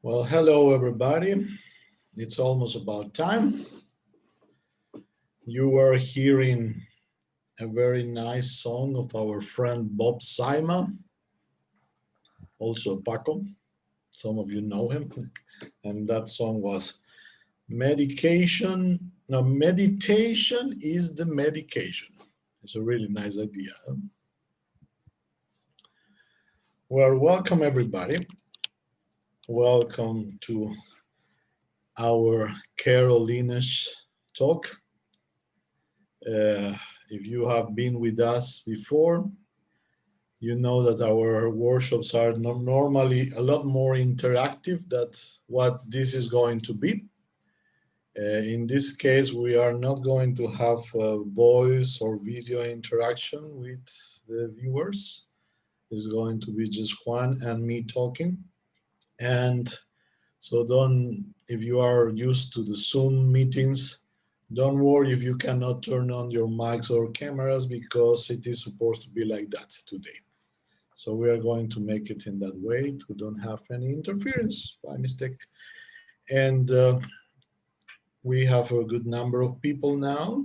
Well, hello everybody. It's almost about time. You are hearing a very nice song of our friend Bob Sima, also Paco. Some of you know him. And that song was Medication. No, meditation is the medication. It's a really nice idea. Well, welcome everybody. Welcome to our Lineage talk. If you have been with us before, you know that our workshops are normally a lot more interactive than what this is going to be. In this case, we are not going to have voice or video interaction with the viewers. It's going to be just Juan and me talking. And so if you are used to the Zoom meetings, don't worry if you cannot turn on your mics or cameras because it is supposed to be like that today. So we are going to make it in that way to don't have any interference by mistake. And we have a good number of people now.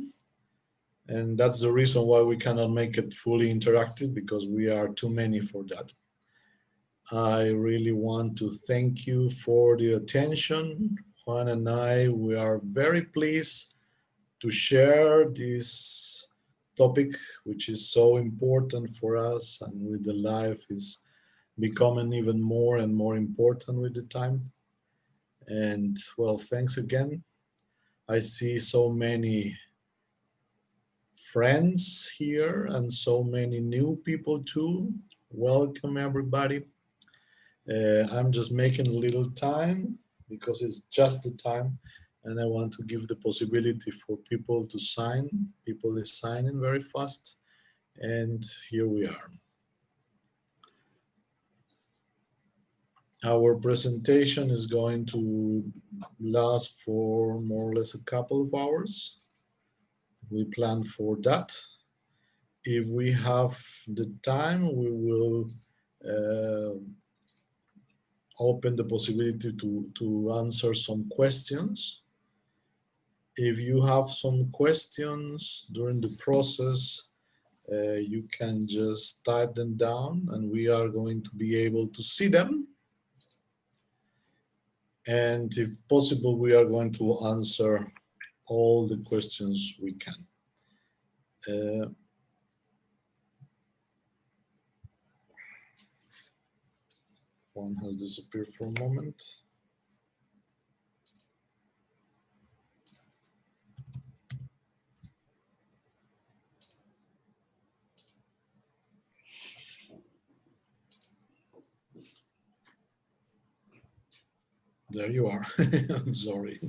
And that's the reason why we cannot make it fully interactive because we are too many for that. I really want to thank you for the attention. Juan and I, we are very pleased to share this topic, which is so important for us, and with the life is becoming even more and more important with the time. And well, thanks again. I see so many friends here and so many new people too. Welcome everybody. I'm just making a little time because it's just the time, and I want to give the possibility for people to sign. People is signing very fast, and here we are. Our presentation is going to last for more or less a couple of hours. We plan for that. If we have the time, we will open the possibility to answer some questions. If you have some questions during the process, you can just type them down and we are going to be able to see them. And if possible, we are going to answer all the questions we can. One has disappeared for a moment. There you are. I'm sorry.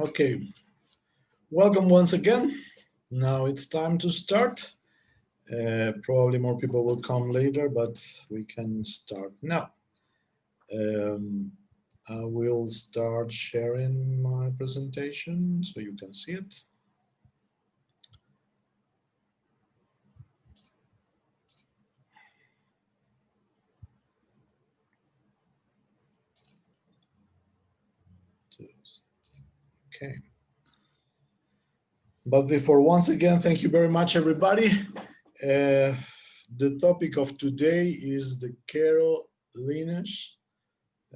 Okay, welcome once again. Now it's time to start. Probably more people will come later, but we can start now. I will start sharing my presentation so you can see it. Okay. But before, once again, thank you very much, everybody. The topic of today is the Carol lineage,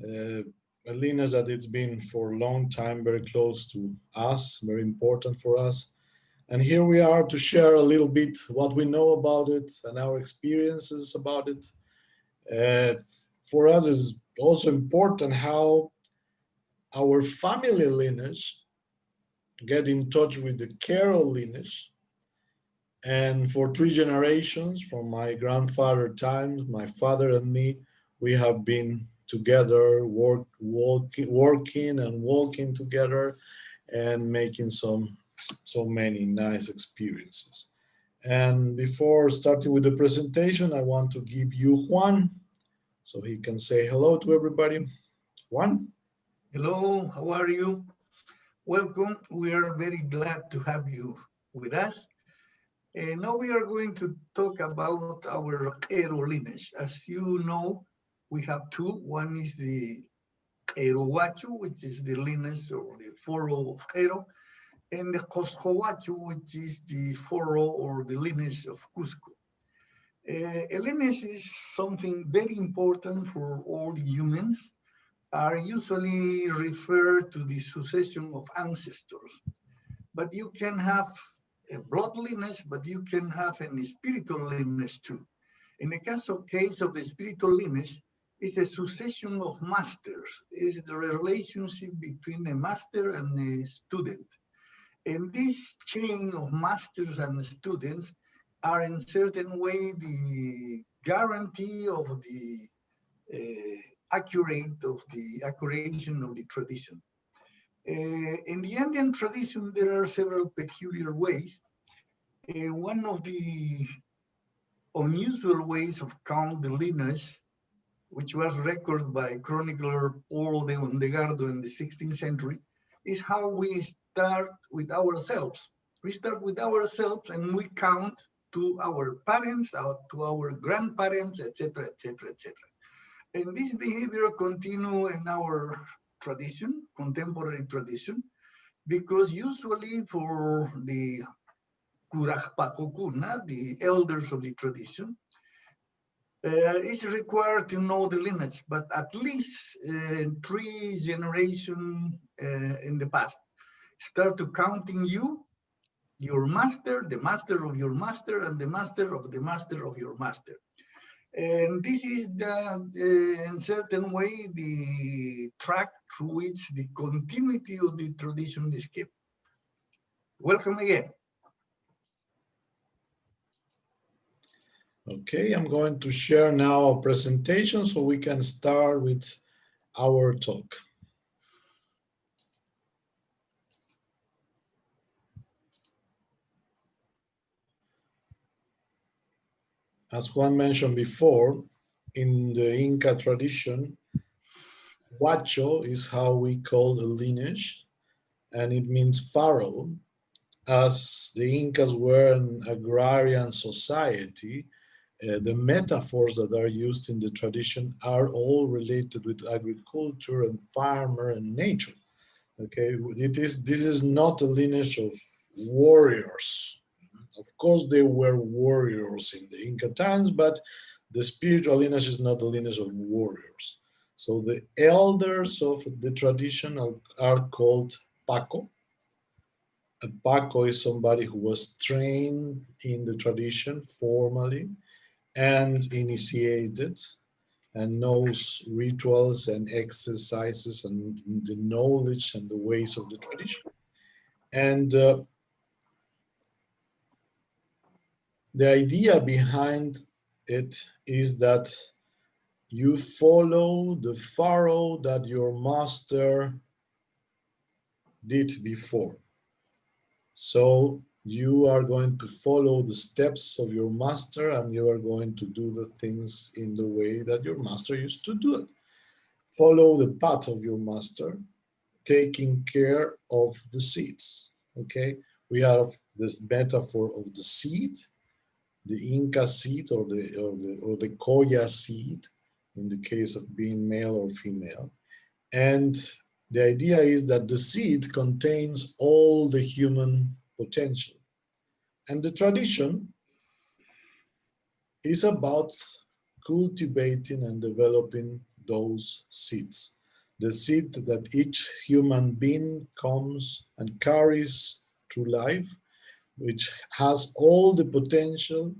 a lineage that it's been for a long time very close to us, very important for us. And here we are to share a little bit what we know about it and our experiences about it. For us, it's also important how our family lineage get in touch with the Carol lineage And for 3 generations, from my grandfather times, my father and me, we have been together, working and walking together, and making so many nice experiences. And before starting with the presentation, I want to give you Juan so he can say hello to everybody. Juan? Hello, how are you? Welcome. We are very glad to have you with us. And now we are going to talk about our Ero lineage. As you know, we have two. One is the Ero Huacho, which is the lineage or the furrow of Ero, and the Cosco Huacho, which is the furrow or the lineage of Cusco. A lineage is something very important for all humans, are usually referred to the succession of ancestors. But you can have a blood lineage, but you can have a spiritual lineage too. In the case of the spiritual lineage, it's a succession of masters. It's the relationship between a master and a student. And this chain of masters and students are in certain way the guarantee of the accuracy of the tradition. In the Andean tradition, there are several peculiar ways. One of the unusual ways of count the lineage, which was recorded by chronicler Paul de Ondegardo in the 16th century, is how we start with ourselves. We start with ourselves and we count to our parents, to our grandparents, etc., etc., etc. And this behavior continue in our tradition, contemporary tradition, because usually for the Kurajpakokuna, the elders of the tradition, it's required to know the lineage, but at least 3 generations in the past. Start to counting you, your master, the master of your master, and the master of the master of your master. And this is in certain way, the track through which the continuity of the tradition is kept. Welcome again. Okay, I'm going to share now a presentation so we can start with our talk. As Juan mentioned before, in the Inca tradition, Huacho is how we call the lineage, and it means pharaoh. As the Incas were an agrarian society, the metaphors that are used in the tradition are all related with agriculture and farmer and nature. Okay, this is not a lineage of warriors. Of course, they were warriors in the Inca times, but the spiritual lineage is not the lineage of warriors. So the elders of the tradition are called Paco. A Paco is somebody who was trained in the tradition formally and initiated and knows rituals and exercises and the knowledge and the ways of the tradition. And the idea behind it is that you follow the pharaoh that your master did before. So you are going to follow the steps of your master and you are going to do the things in the way that your master used to do it. Follow the path of your master, taking care of the seeds. Okay, we have this metaphor of the seed, the Inca seat or the Koya seat, in the case of being male or female. And the idea is that the seed contains all the human potential. And the tradition is about cultivating and developing those seeds. The seed that each human being comes and carries through life, which has all the potential,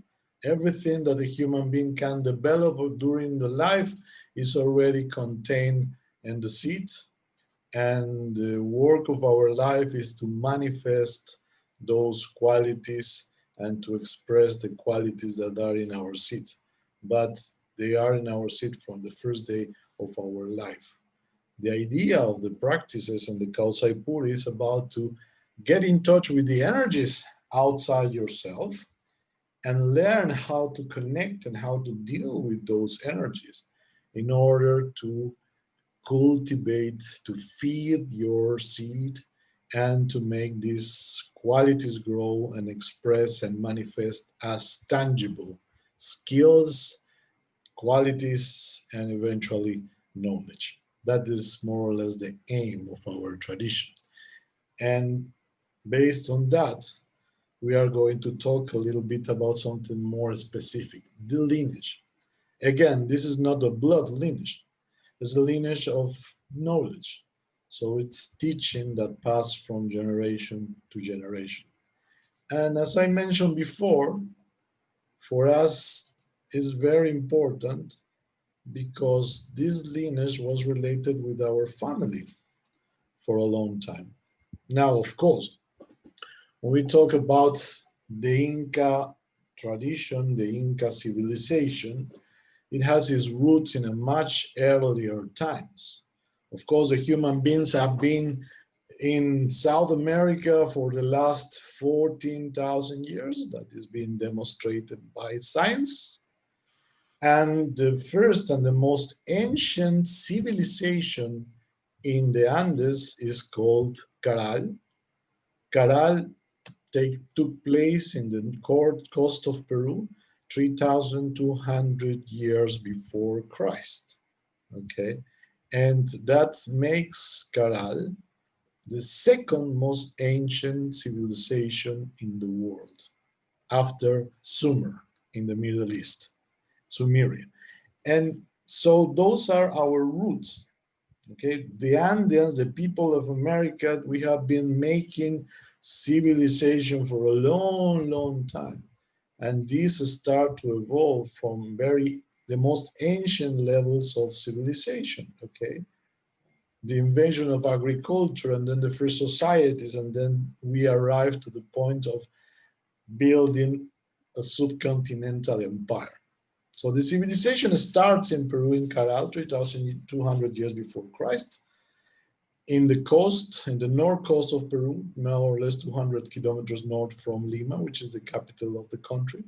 everything that a human being can develop during the life is already contained in the seed. And the work of our life is to manifest those qualities and to express the qualities that are in our seed. But they are in our seed from the first day of our life. The idea of the practices and the Kausai Puri is about to get in touch with the energies outside yourself and learn how to connect and how to deal with those energies in order to cultivate, to feed your seed, and to make these qualities grow and express and manifest as tangible skills, qualities, and eventually knowledge. That is more or less the aim of our tradition. And based on that, we are going to talk a little bit about something more specific, the lineage. Again, this is not a blood lineage, it's a lineage of knowledge. So it's teaching that passed from generation to generation. And as I mentioned before, for us is very important because this lineage was related with our family for a long time. Now, of course, when we talk about the Inca tradition, the Inca civilization, it has its roots in a much earlier times. Of course, the human beings have been in South America for the last 14,000 years. That is being demonstrated by science. And the first and the most ancient civilization in the Andes is called Caral. Caral took place in the coast of Peru 3,200 years before Christ. Okay, and that makes Caral the second most ancient civilization in the world after Sumer in the Middle East, Sumerian. And so those are our roots. Okay, the Andeans, the people of America, we have been making civilization for a long, long time. And these start to evolve from the most ancient levels of civilization. Okay, the invention of agriculture and then the first societies, and then we arrive to the point of building a subcontinental empire. So the civilization starts in Peru in Caral 3,200 years before Christ, in the coast, in the north coast of Peru, more or less 200 kilometers north from Lima, which is the capital of the country.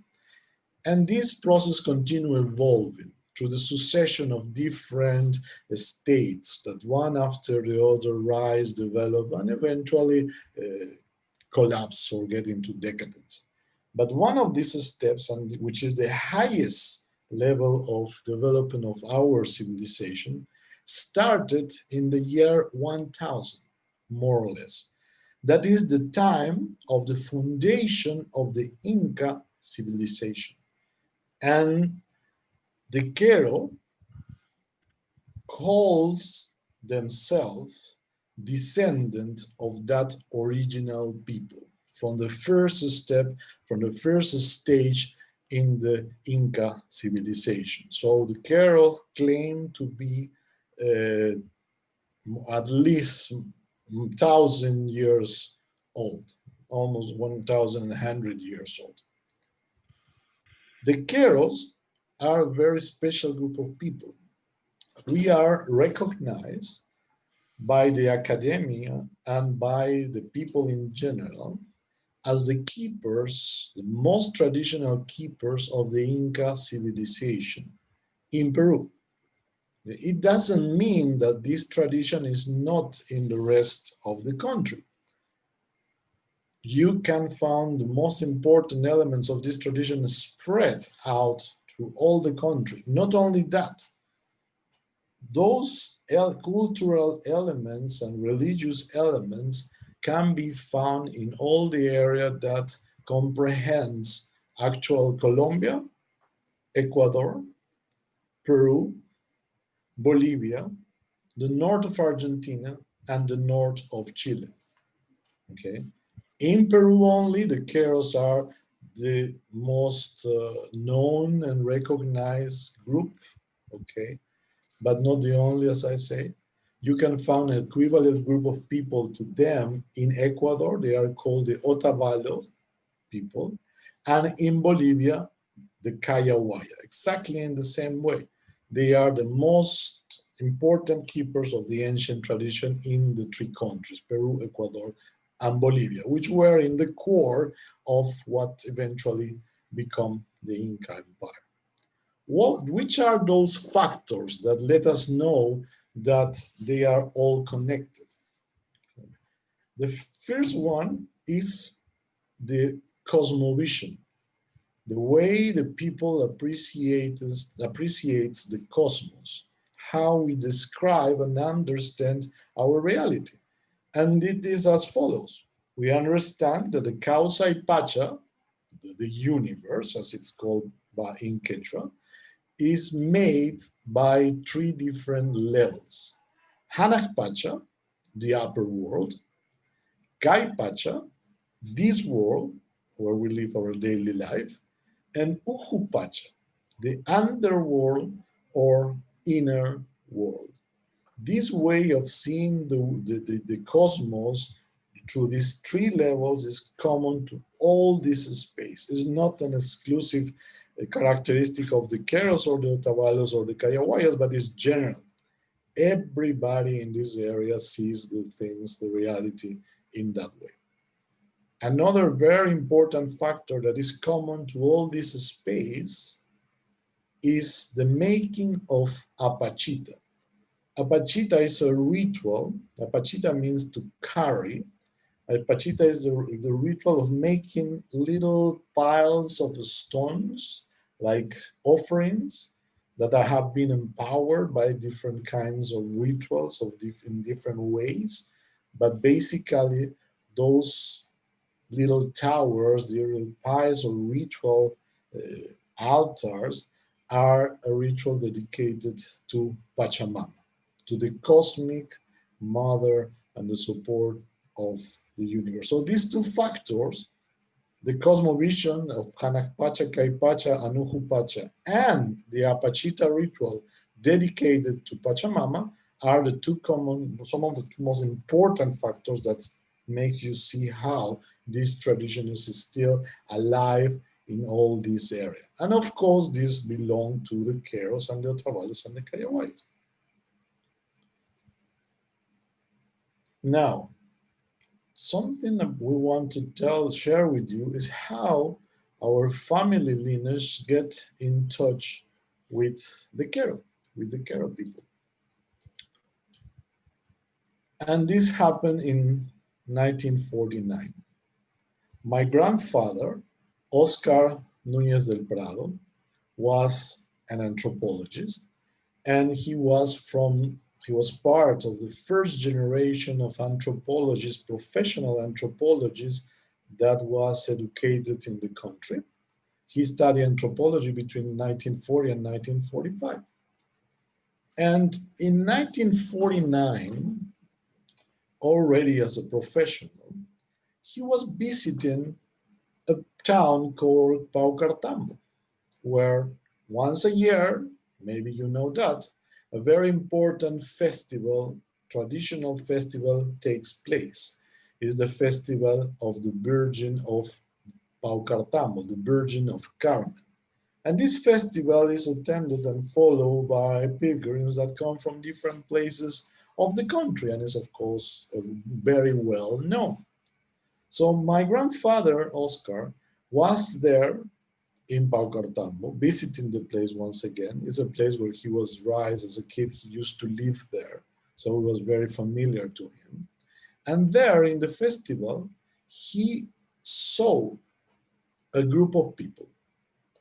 And this process continues evolving through the succession of different states that one after the other rise, develop, and eventually collapse or get into decadence. But one of these steps, and which is the highest level of development of our civilization, started in the year 1000, more or less. That is the time of the foundation of the Inca civilization. And the Quero calls themselves descendant of that original people from the first step, from the first stage in the Inca civilization. So the Quero claim to be at least 1,000 years old, almost 1,100 years old. The Queros are a very special group of people. We are recognized by the academia and by the people in general as the keepers, the most traditional keepers of the Inca civilization in Peru. It doesn't mean that this tradition is not in the rest of the country. You can find the most important elements of this tradition spread out through all the country. Not only that, those cultural elements and religious elements can be found in all the area that comprehends actual Colombia, Ecuador, Peru, Bolivia, the north of Argentina, and the north of Chile. Okay, in Peru only, the Queros are the most known and recognized group. Okay, but not the only, as I say. You can find an equivalent group of people to them in Ecuador. They are called the Otavalos people. And in Bolivia, the Kayawaya, exactly in the same way. They are the most important keepers of the ancient tradition in the three countries, Peru, Ecuador, and Bolivia, which were in the core of what eventually become the Inca Empire. Which are those factors that let us know that they are all connected? The first one is the cosmovision, the way the people appreciates the cosmos, how we describe and understand our reality. And it is as follows. We understand that the causa y pacha, the universe, as it's called by in Quechua, is made by three different levels. Hanak Pacha, the upper world, Kai Pacha, this world where we live our daily life, and Uhu Pacha, the underworld or inner world. This way of seeing the cosmos through these three levels is common to all this space. It's not an exclusive characteristic of the Keros or the Otavalos or the Kayawayas, but it's general. Everybody in this area sees the things, the reality in that way. Another very important factor that is common to all this space is the making of apachita. Apachita is a ritual. Apachita means to carry. Apachita is the ritual of making little piles of stones, like offerings, that have been empowered by different kinds of rituals in different ways. But basically, those little towers, the little piles or ritual altars are a ritual dedicated to Pachamama, to the cosmic mother and the support of the universe. So these two factors, the cosmovision of Hanak Pacha, Kai Pacha, and Uhu Pacha, and the Apachita ritual dedicated to Pachamama are some of the two most important factors that makes you see how this tradition is still alive in all these areas. And of course, these belong to the Keros and the Otavalos and the Kayawais. Now, something that we want to share with you is how our family lineage get in touch with the Kero people. And this happened in 1949. My grandfather, Oscar Nunez del Prado, was an anthropologist, and he was part of the first generation of anthropologists, professional anthropologists that was educated in the country. He studied anthropology between 1940 and 1945. And in 1949, already as a professional, he was visiting a town called Paucartambo, where once a year, maybe you know that, a very important festival, traditional festival takes place. It's the festival of the Virgin of Paucartambo, the Virgin of Carmen. And this festival is attended and followed by pilgrims that come from different places of the country and is, of course, very well known. So my grandfather, Oscar, was there in Paucartambo, visiting the place once again. It's a place where he was raised as a kid. He used to live there, so it was very familiar to him. And there in the festival, he saw a group of people.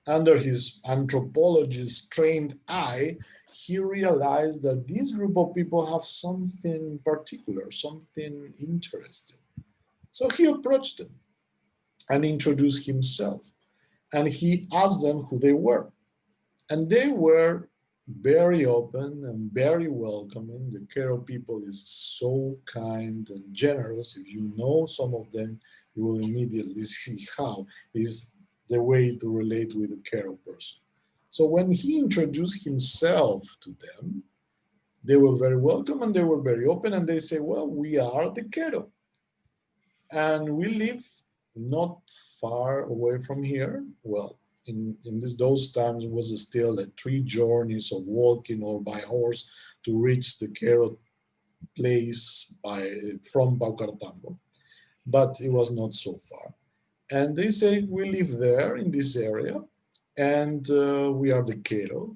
Under his anthropologist trained eye, he realized that this group of people have something particular, something interesting. So he approached them and introduced himself. And he asked them who they were. And they were very open and very welcoming. The Kero people is so kind and generous. If you know some of them, you will immediately see how is the way to relate with a Kero person. So when he introduced himself to them, they were very welcome and they were very open and they say, well, we are the Kero. And we live not far away from here. Well, those times it was still 3 journeys of walking or by horse to reach the Cairo place from Paucartambo, but it was not so far. And they say we live there in this area, and we are the Cairo,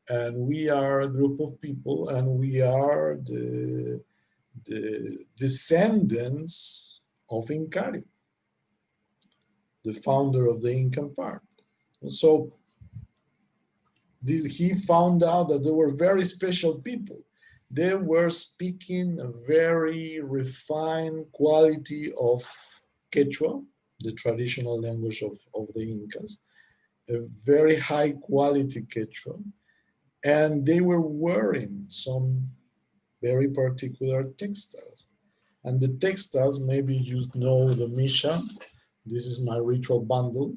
and we are a group of people, and we are the descendants of Incari, the founder of the Incan part. So he found out that they were very special people. They were speaking a very refined quality of Quechua, the traditional language of the Incas, a very high quality Quechua, and they were wearing some very particular textiles. And the textiles, maybe you know the Misha, this is my ritual bundle.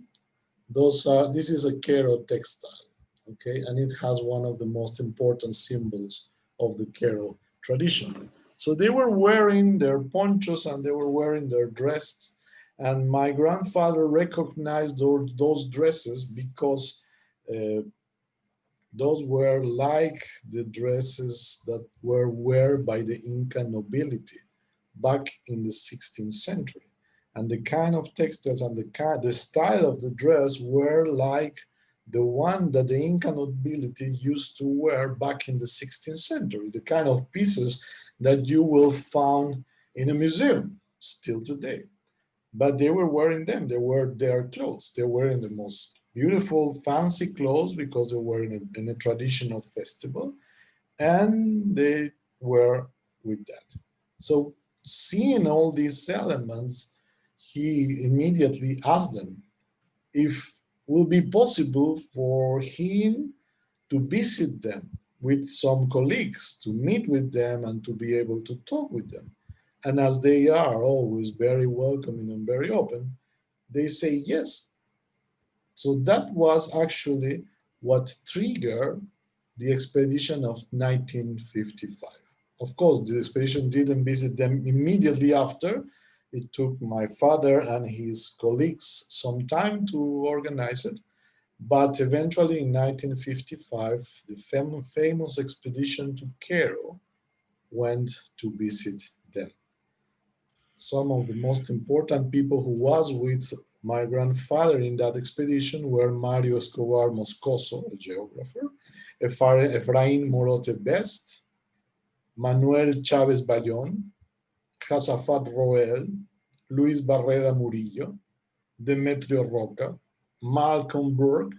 This is a Quero textile, okay, and it has one of the most important symbols of the Quero tradition. So they were wearing their ponchos and they were wearing their dresses, and my grandfather recognized those dresses because uh, those were like the dresses that were worn by the Inca nobility back in the 16th century. And the kind of textiles and the style of the dress were like the one that the Inca nobility used to wear back in the 16th century, the kind of pieces that you will find in a museum still today. But they were wearing them, they were their clothes. They were in the most beautiful, fancy clothes because they were in a traditional festival, and they were with that. So, seeing all these elements, he immediately asked them if it will be possible for him to visit them with some colleagues, to meet with them and to be able to talk with them. And as they are always very welcoming and very open, they say yes. So that was actually what triggered the expedition of 1955. Of course, the expedition didn't visit them immediately after. It took my father and his colleagues some time to organize it. But eventually in 1955, the famous expedition to Cairo went to visit them. Some of the most important people who was with my grandfather in that expedition were Mario Escobar Moscoso, a geographer, Efraín Morote Best, Manuel Chávez Bayón, Josafat Roel, Luis Barreda Murillo, Demetrio Roca, Malcolm Burke,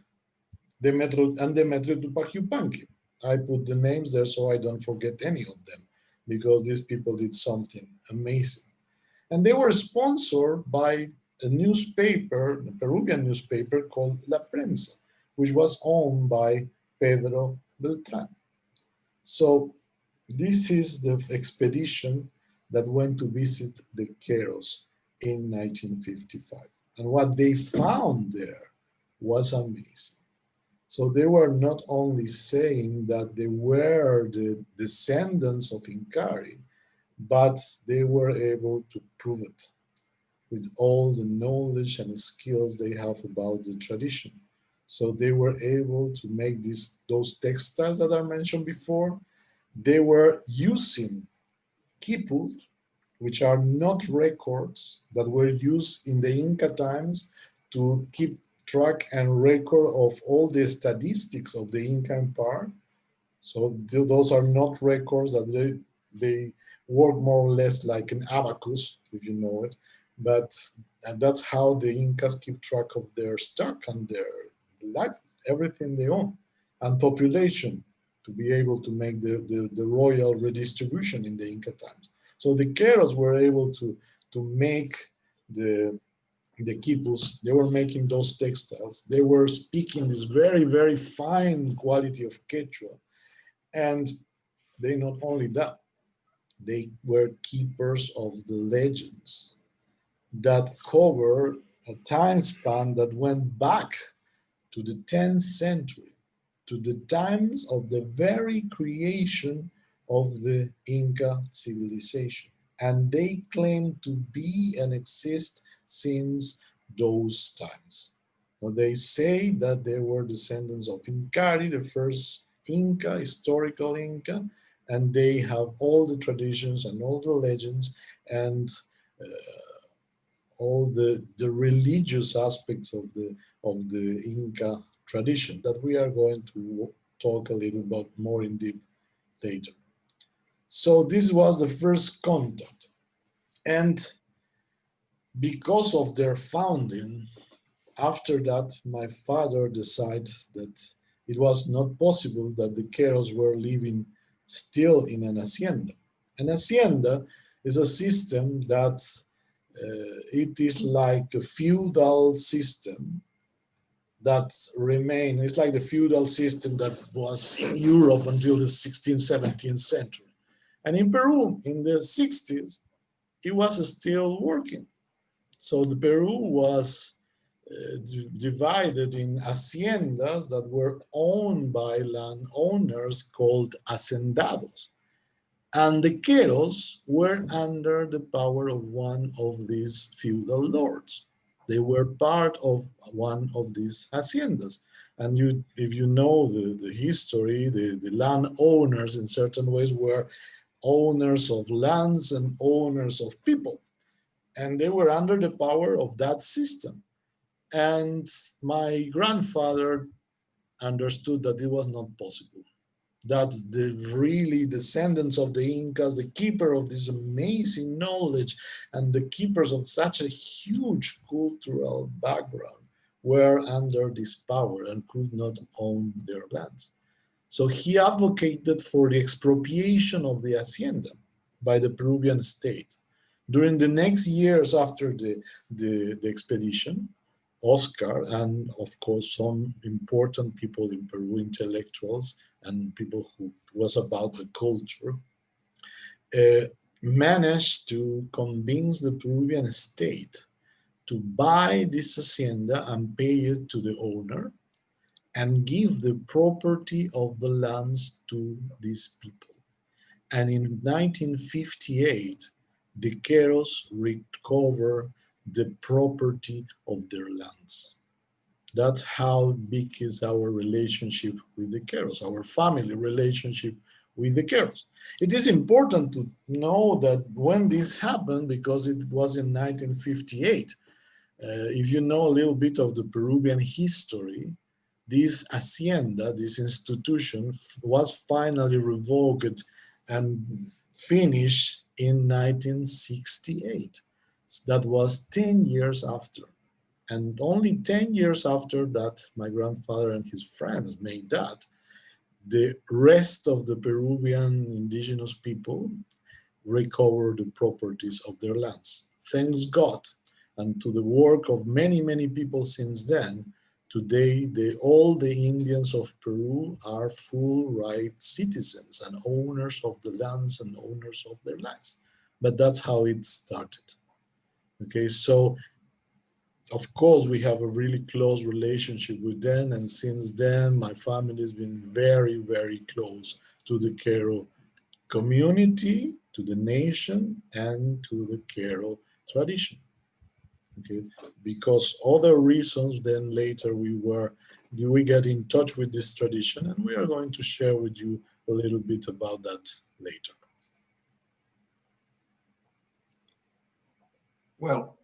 Demetrio Tupac Yupanqui. I put the names there so I don't forget any of them because these people did something amazing. And they were sponsored by a newspaper, a Peruvian newspaper called La Prensa, which was owned by Pedro Beltran. So this is the expedition that went to visit the Queros in 1955. And what they found there was amazing. So they were not only saying that they were the descendants of Incari, but they were able to prove it with all the knowledge and skills they have about the tradition. So they were able to make those textiles that I mentioned before. They were using quipus, which are not records that were used in the Inca times to keep track and record of all the statistics of the Inca Empire. So those are not records that they work more or less like an abacus, if you know it. But and that's how the Incas keep track of their stock and their life, everything they own, and population to be able to make the royal redistribution in the Inca times. So the Queros were able to make the quipus. They were making those textiles. They were speaking this very, very fine quality of Quechua. And they not only that, they were keepers of the legends that cover a time span that went back to the 10th century, to the times of the very creation of the Inca civilization. And they claim to be and exist since those times. Well, they say that they were descendants of Incari, the first Inca, historical Inca, and they have all the traditions and all the legends and all the religious aspects of the Inca tradition that we are going to talk a little bit more in deep later. So this was the first contact. And because of their founding, after that, my father decided that it was not possible that the Queros were living still in an hacienda. An hacienda is a system that it is like a feudal system that remain. It's like the feudal system that was in Europe until the 16th, 17th century. And in Peru, in the 60s, it was still working. So the Peru was divided in haciendas that were owned by landowners called hacendados. And the Queros were under the power of one of these feudal lords. They were part of one of these haciendas. And you, if you know the history, the landowners in certain ways were owners of lands and owners of people. And they were under the power of that system. And my grandfather understood that it was not possible, that the really descendants of the Incas, the keeper of this amazing knowledge and the keepers of such a huge cultural background, were under this power and could not own their lands. So he advocated for the expropriation of the hacienda by the Peruvian state. During the next years after the expedition, Oscar and of course some important people in Peru, intellectuals and people who was about the culture, uh, managed to convince the Peruvian state to buy this hacienda and pay it to the owner and give the property of the lands to these people. And in 1958, the Queros recover the property of their lands. That's how big is our relationship with the Queros, our family relationship with the Queros. It is important to know that when this happened, because it was in 1958, if you know a little bit of the Peruvian history, this hacienda, this institution, was finally revoked and finished in 1968. That was 10 years after. And only 10 years after that, my grandfather and his friends made that, the rest of the Peruvian indigenous people recover the properties of their lands. Thanks God, and to the work of many, many people since then, today all the Indians of Peru are full right citizens and owners of the lands and owners of their lands. But that's how it started. Okay, so of course we have a really close relationship with them, and since then my family has been very, very close to the Quero community, to the nation, and to the Quero tradition. Okay, because other reasons, then later we get in touch with this tradition, and we are going to share with you a little bit about that later. Well,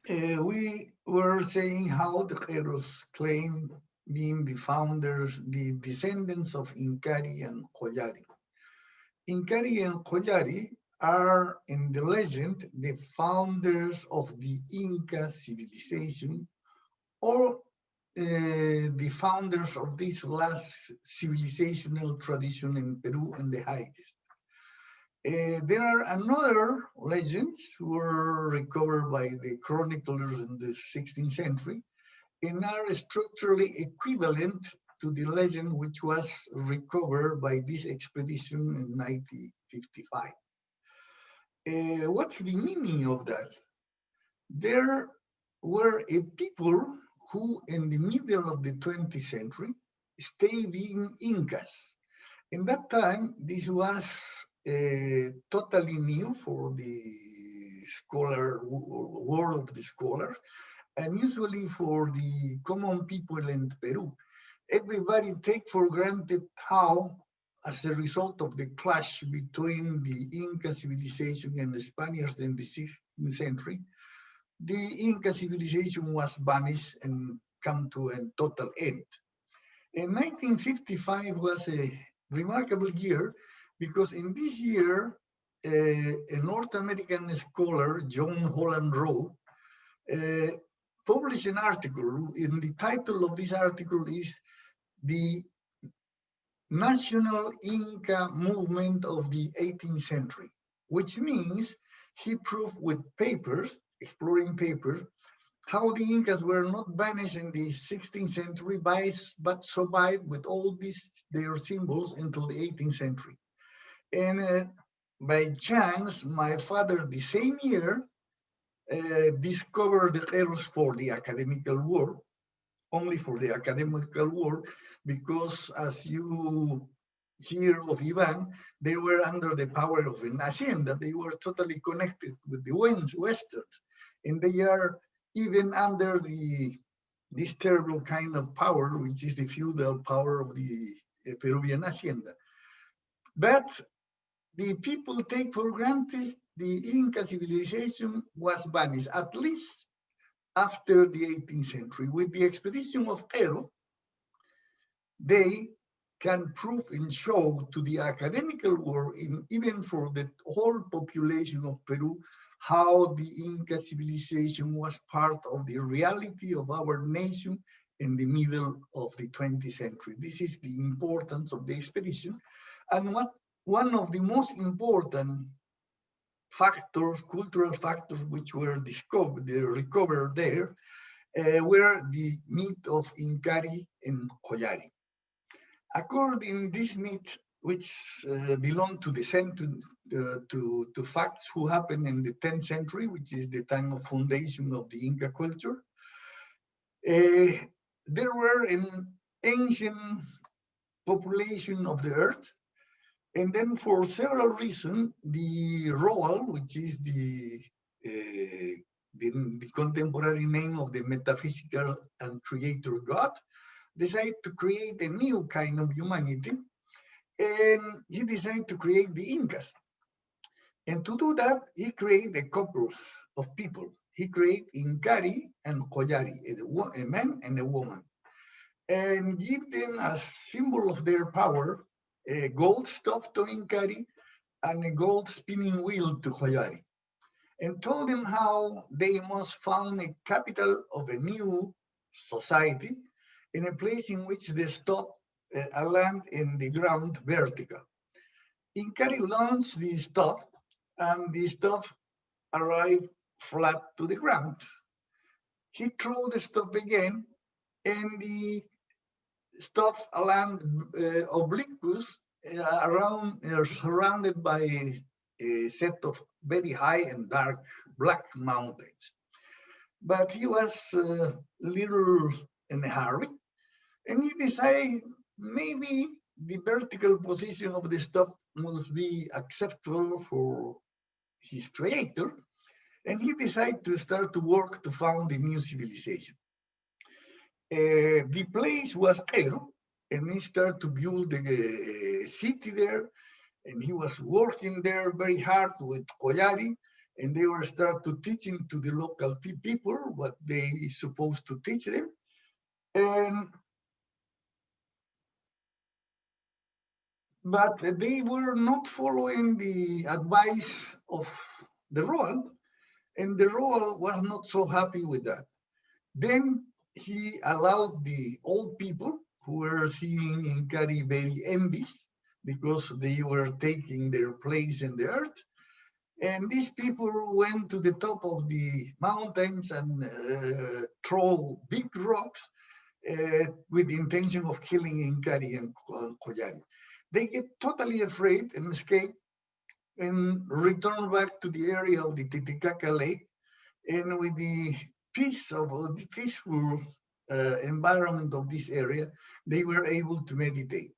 we were saying how the Queros claim being the founders, the descendants of Incari and Collari. Incari and Collari are, in the legend, the founders of the Inca civilization, or the founders of this last civilizational tradition in Peru and the highest. There are another legends who were recovered by the chroniclers in the 16th century and are structurally equivalent to the legend which was recovered by this expedition in 1955. What's the meaning of that? There were a people who, in the middle of the 20th century, stayed being Incas. In that time, this was totally new for the world of the scholar, and usually for the common people in Peru. Everybody take for granted how, as a result of the clash between the Inca civilization and the Spaniards in the 16th century, the Inca civilization was vanished and come to a total end. And 1955 was a remarkable year because in this year, a North American scholar, John Holland Rowe, published an article, and the title of this article is The National Inca Movement of the 18th Century, which means he proved with papers, exploring papers, how the Incas were not vanished in the 16th century, but survived with all these their symbols until the 18th century. And by chance, my father, the same year, discovered the errors for the academical world, only for the academical world, because as you hear of Ivan, they were under the power of an hacienda. They were totally connected with the Westerns, and they are even under this terrible kind of power, which is the feudal power of the Peruvian hacienda. But the people take for granted the Inca civilization was vanished, at least after the 18th century. With the expedition of Pero, they can prove and show to the academical world, even for the whole population of Peru, how the Inca civilization was part of the reality of our nation in the middle of the 20th century. This is the importance of the expedition. And one of the most important factors, cultural factors, which were recovered there, were the myth of Incari and Collari. According to this myth, which belong to the to facts who happened in the 10th century, which is the time of foundation of the Inca culture, there were an ancient population of the earth, and then for several reasons, the Roal, which is the contemporary name of the metaphysical and creator God, decided to create a new kind of humanity, and he decided to create the Incas. And to do that, he created a couple of people. He created Incari and Collari, a man and a woman, and give them as symbol of their power a gold stuff to Incari and a gold spinning wheel to Collari, and told them how they must found a capital of a new society in a place in which they stop a land in the ground vertical. Incari launched the stuff, and the stuff arrived flat to the ground. He threw the stuff again, and the stuff land obliquous surrounded by a set of very high and dark black mountains. But he was little in a hurry, and he decided maybe the vertical position of the stuff must be acceptable for his creator, and he decided to start to work to found a new civilization. The place was Pero, and he started to build a city there, and he was working there very hard with Collari, and they were start to teaching to the local people what they supposed to teach them. But they were not following the advice of the Royal, and the Royal was not so happy with that. Then he allowed the old people who were seeing Incari very envious because they were taking their place in the earth. And these people went to the top of the mountains and throw big rocks with the intention of killing Incari and Collari. They get totally afraid and escape and return back to the area of the Titicaca Lake. And with the the peaceful environment of this area, they were able to meditate.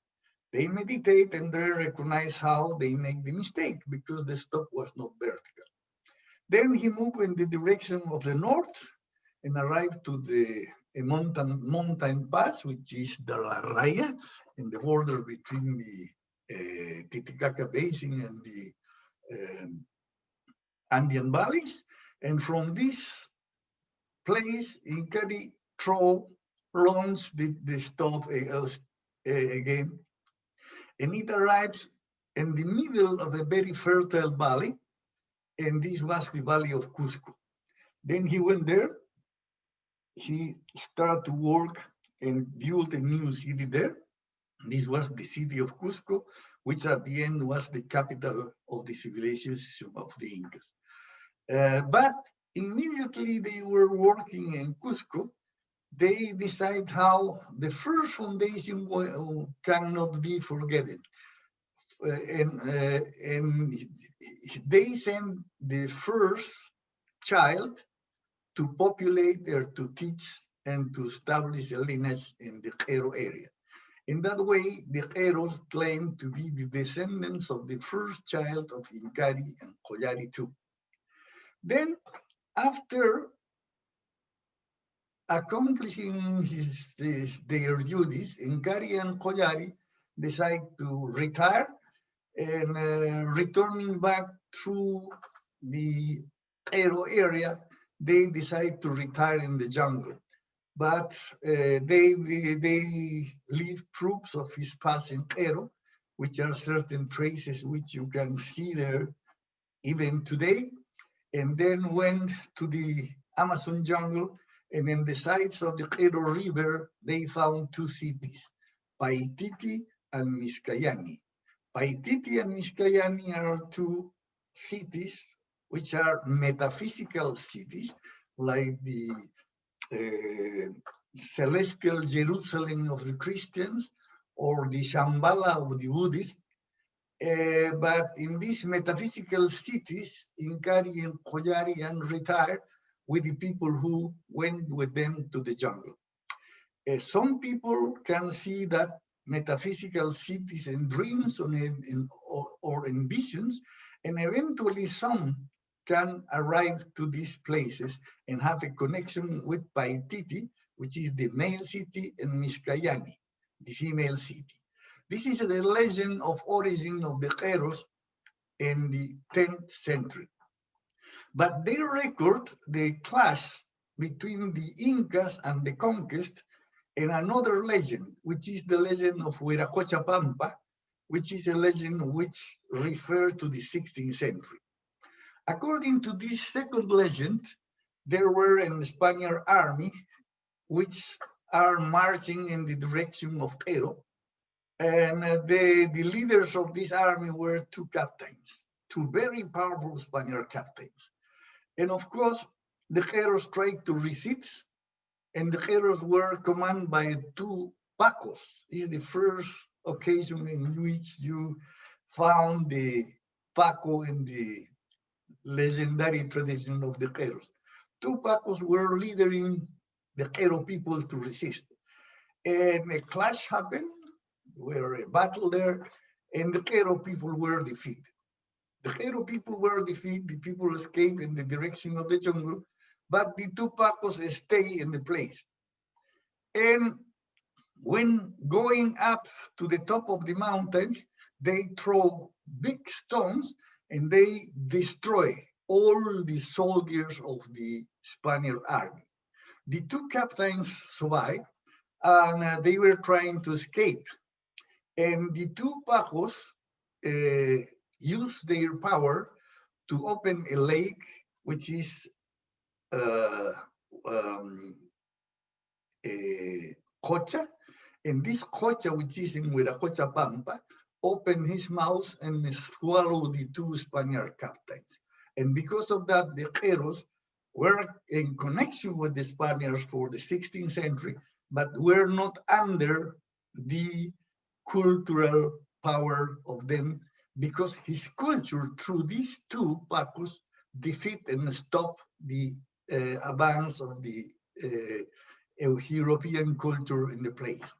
They meditate and they recognize how they make the mistake because the stuff was not vertical. Then he moved in the direction of the north and arrived to the mountain pass, which is the La Raya, in the border between the Titicaca Basin and the Andean valleys. And from this place, Incari launched the stop again, and it arrives in the middle of a very fertile valley, and this was the valley of Cusco. Then he went there, he started to work and built a new city there. This was the city of Cusco, which at the end was the capital of the civilization of the Incas. But immediately they were working in Cusco, they decide how the first foundation cannot be forgotten. And they send the first child to populate or to teach and to establish a lineage in the Cairo area. In that way, the Qairos claim to be the descendants of the first child of Incari and Collari too. Then, after accomplishing their duties, Incari and Collari decide to retire and returning back through the Cairo area, they decide to retire in the jungle. But they leave proofs of his past in Cairo, which are certain traces which you can see there even today. And then went to the Amazon jungle, and in the sides of the Cairo River, they found two cities, Paititi and Miskayani. Paititi and Miskayani are two cities which are metaphysical cities, like the celestial Jerusalem of the Christians or the Shambhala of the Buddhists. But in these metaphysical cities, Incari and Collari retired with the people who went with them to the jungle. Some people can see that metaphysical cities in dreams or in visions, and eventually some can arrive to these places and have a connection with Paititi, which is the male city, and Miskayani, the female city. This is the legend of origin of the Qairos in the 10th century. But they record the clash between the Incas and the conquest and another legend, which is the legend of Huiracocha Pampa, which is a legend which refers to the 16th century. According to this second legend, there were a Spaniard army which are marching in the direction of Cairo, and the leaders of this army were two captains, two very powerful Spaniard captains. And of course, the Qairos tried to resist, and the Qairos were commanded by two Pacos. This is the first occasion in which you found the Paco in the legendary tradition of the Qairos. Two Pacos were leading the Cairo people to resist. And a clash happened, where a battle there, and the Cairo people were defeated. The Cairo people were defeated, the people escaped in the direction of the jungle, but the two Pacos stay in the place. And when going up to the top of the mountains, they throw big stones and they destroy all the soldiers of the Spaniard army. The two captains survived, and they were trying to escape. And the two Pacos used their power to open a lake, which is Cocha. And this Cocha, which is in Huiracocha Pampa, opened his mouth and swallowed the two Spaniard captains. And because of that, the Qairos were in connection with the Spaniards for the 16th century, but were not under the cultural power of them, because his culture, through these two Pacos, defeat and stop the advance of the European culture in the place.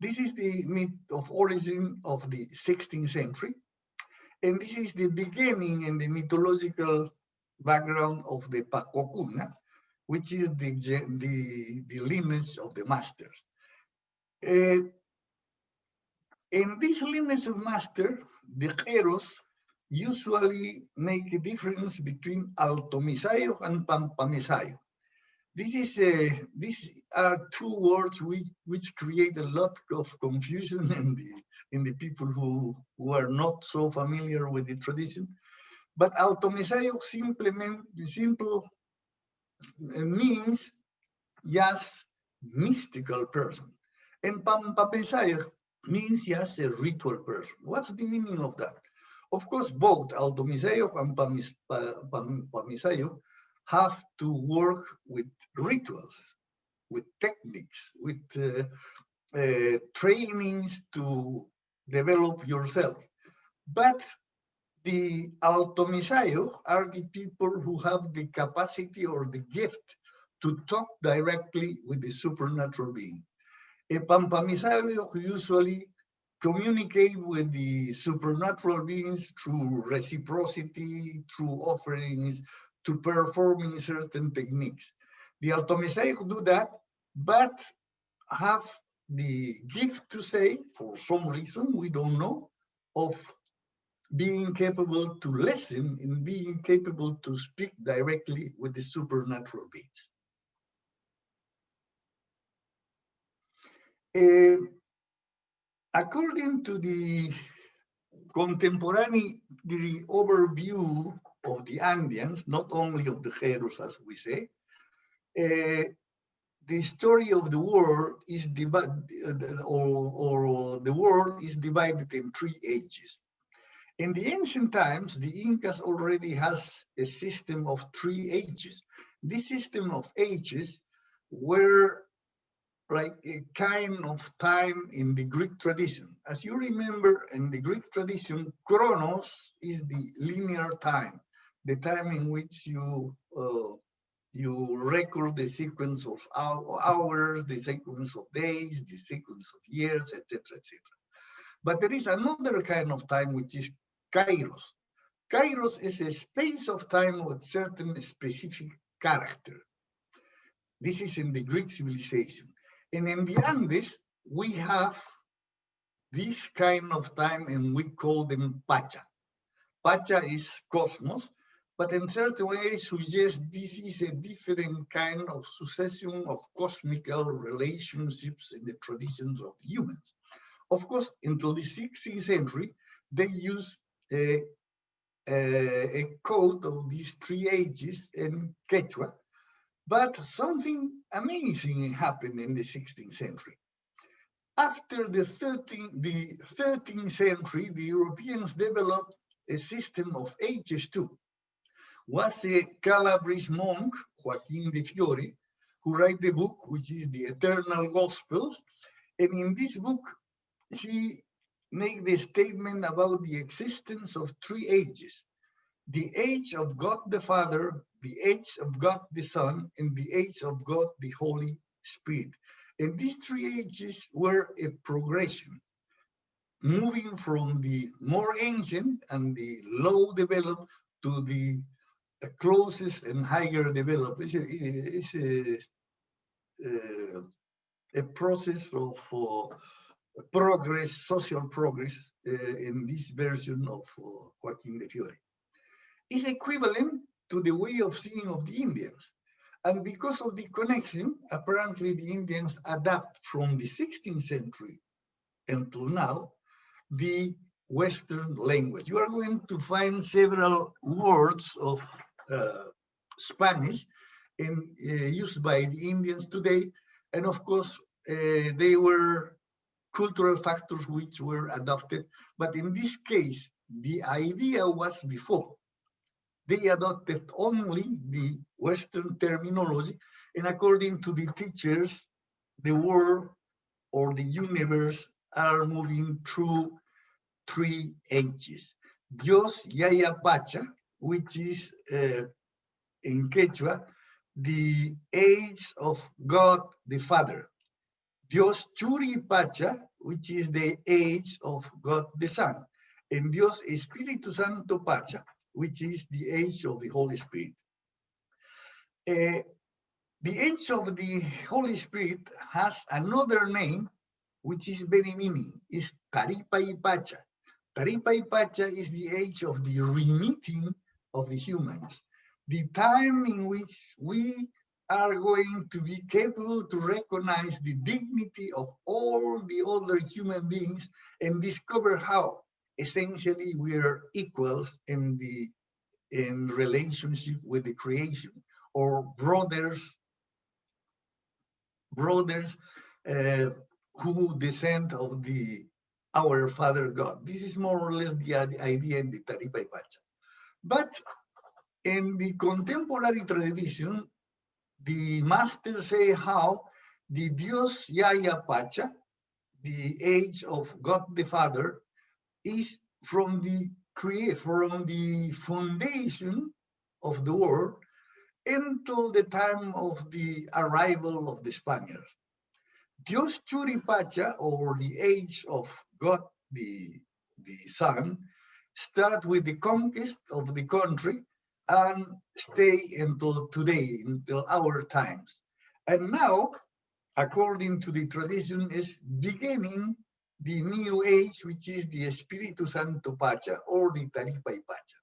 This is the myth of origin of the 16th century, and this is the beginning and the mythological background of the Pakokuna, which is the lineage of the masters. In this lineage of master, the Jeros usually make a difference between Alto Misayo and Pampa Misayo. These are two words which create a lot of confusion in the people who are not so familiar with the tradition. But Alto Misayo simple means just mystical person. And Pampa Misayo means just a ritual person. What's the meaning of that? Of course, both Alto Misayo and Pampa Misayo have to work with rituals, with techniques, with trainings to develop yourself. But the Alto Misayo are the people who have the capacity or the gift to talk directly with the supernatural being. A Pampa Misayo usually communicate with the supernatural beings through reciprocity, through offerings, to performing certain techniques. The Alto Misayo do that, but have the gift to say, for some reason we don't know, of being capable to listen and being capable to speak directly with the supernatural beings. According to the contemporary overview of the Andeans, not only of the Jeros, as we say, the story of the world is divided, or the world is divided in 3 ages. In the ancient times, the Incas already has a system of 3 ages. This system of ages were like a kind of time in the Greek tradition. As you remember, in the Greek tradition, chronos is the linear time, the time in which you record the sequence of hours, the sequence of days, the sequence of years, etc., etc. But there is another kind of time which is kairos. Kairos is a space of time with certain specific character. This is in the Greek civilization. And in the Andes, we have this kind of time and we call them Pacha. Pacha is cosmos, but in certain ways suggests this is a different kind of succession of cosmical relationships in the traditions of humans. Of course, until the 16th century, they used a code of these 3 ages in Quechua, but something amazing happened in the 16th century. After the 13th century, the Europeans developed a system of ages too. Was a Calabrese monk, Joaquin de Fiore, who wrote the book, which is the Eternal Gospels. And in this book, he made the statement about the existence of 3 ages: the age of God the Father, the age of God the Son, and the age of God the Holy Spirit. And these 3 ages were a progression, moving from the more ancient and the low developed to the closest and higher developed. It's a process of progress, social progress in this version of Joaquin de Fiore. Is equivalent to the way of seeing of the Indians. And because of the connection, apparently the Indians adapt from the 16th century until now, the Western language. You are going to find several words of Spanish used by the Indians today. And of course, they were cultural factors which were adopted. But in this case, the idea was before. They adopted only the Western terminology, and according to the teachers, the world or the universe are moving through 3 ages. Dios Yaya Pacha, which is in Quechua, the age of God the Father. Dios Churi Pacha, which is the age of God the Son. And Dios Espíritu Santo Pacha, which is the age of the Holy Spirit. The age of the Holy Spirit has another name, which is very meaning, is Taripai Pacha. Taripai Pacha is the age of the remeeting of the humans, the time in which we are going to be capable to recognize the dignity of all the other human beings and discover how essentially we are equals in relationship with the creation, or brothers who descend of our Father God. This is more or less the idea in the Taripay Pacha. But in the contemporary tradition, the masters say how the Dios Yaya Pacha, the age of God the Father, is from the foundation of the world until the time of the arrival of the Spaniards. Dios Churipacha, or the age of God the Son, start with the conquest of the country and stay until today, until our times. And now, according to the tradition, is beginning the new age, which is the Espiritu Santo Pacha, or the Taripay Pacha.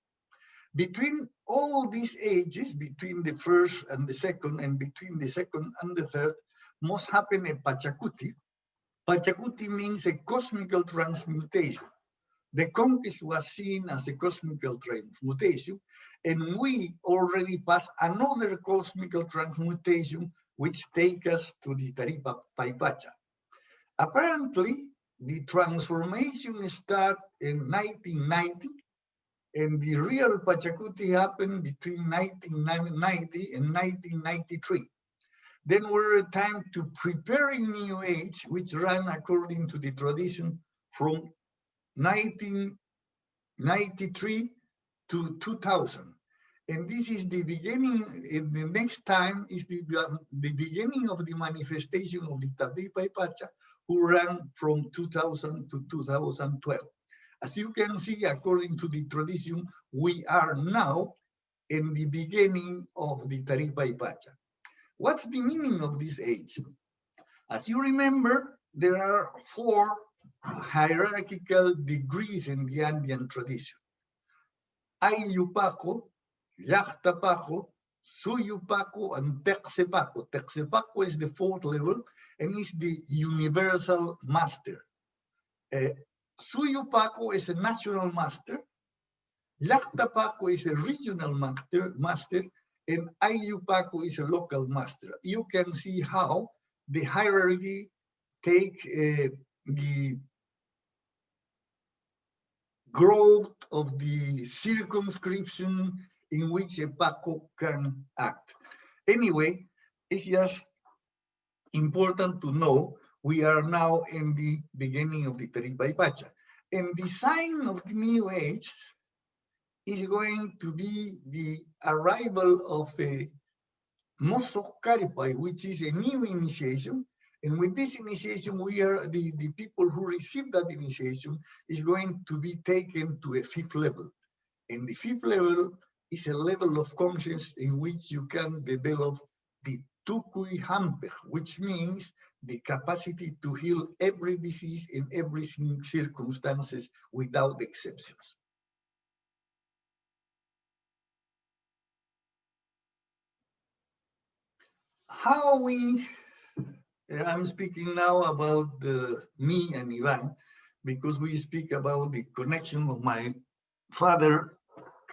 Between all these ages, between the first and the second, and between the second and the third, must happen a Pachacuti. Pachacuti means a cosmical transmutation. The conquest was seen as a cosmical transmutation, and we already passed another cosmical transmutation, which takes us to the Taripay Pacha. Apparently, the transformation started in 1990, and the real Pachacuti happened between 1990 and 1993. Then we're time to prepare a new age, which ran according to the tradition from 1993 to 2000. And this is the beginning, in the next time is the beginning of the manifestation of the Taripay Pacha, who ran from 2000 to 2012. As you can see, according to the tradition, we are now in the beginning of the Taripay Pacha. What's the meaning of this age? As you remember, there are 4 hierarchical degrees in the Andean tradition. Ayupaco, Yachtapaco, Suyupaco, and Texepaco. Texepaco is the 4th level and is the universal master. Suyupaco is a national master. Yachtapaco is a regional master, and Ayupaco is a local master. You can see how the hierarchy take the growth of the circumscription in which a Paco can act. Anyway, it's just important to know we are now in the beginning of the Taripay Pacha. And the sign of the new age is going to be the arrival of a Mosok Karipay, which is a new initiation. And with this initiation, we are the people who receive that initiation is going to be taken to a 5th level. And the 5th level is a level of consciousness in which you can develop the Tukui Hampech, which means the capacity to heal every disease in every circumstances without exceptions. How I'm speaking now about me and Ivan, because we speak about the connection of my father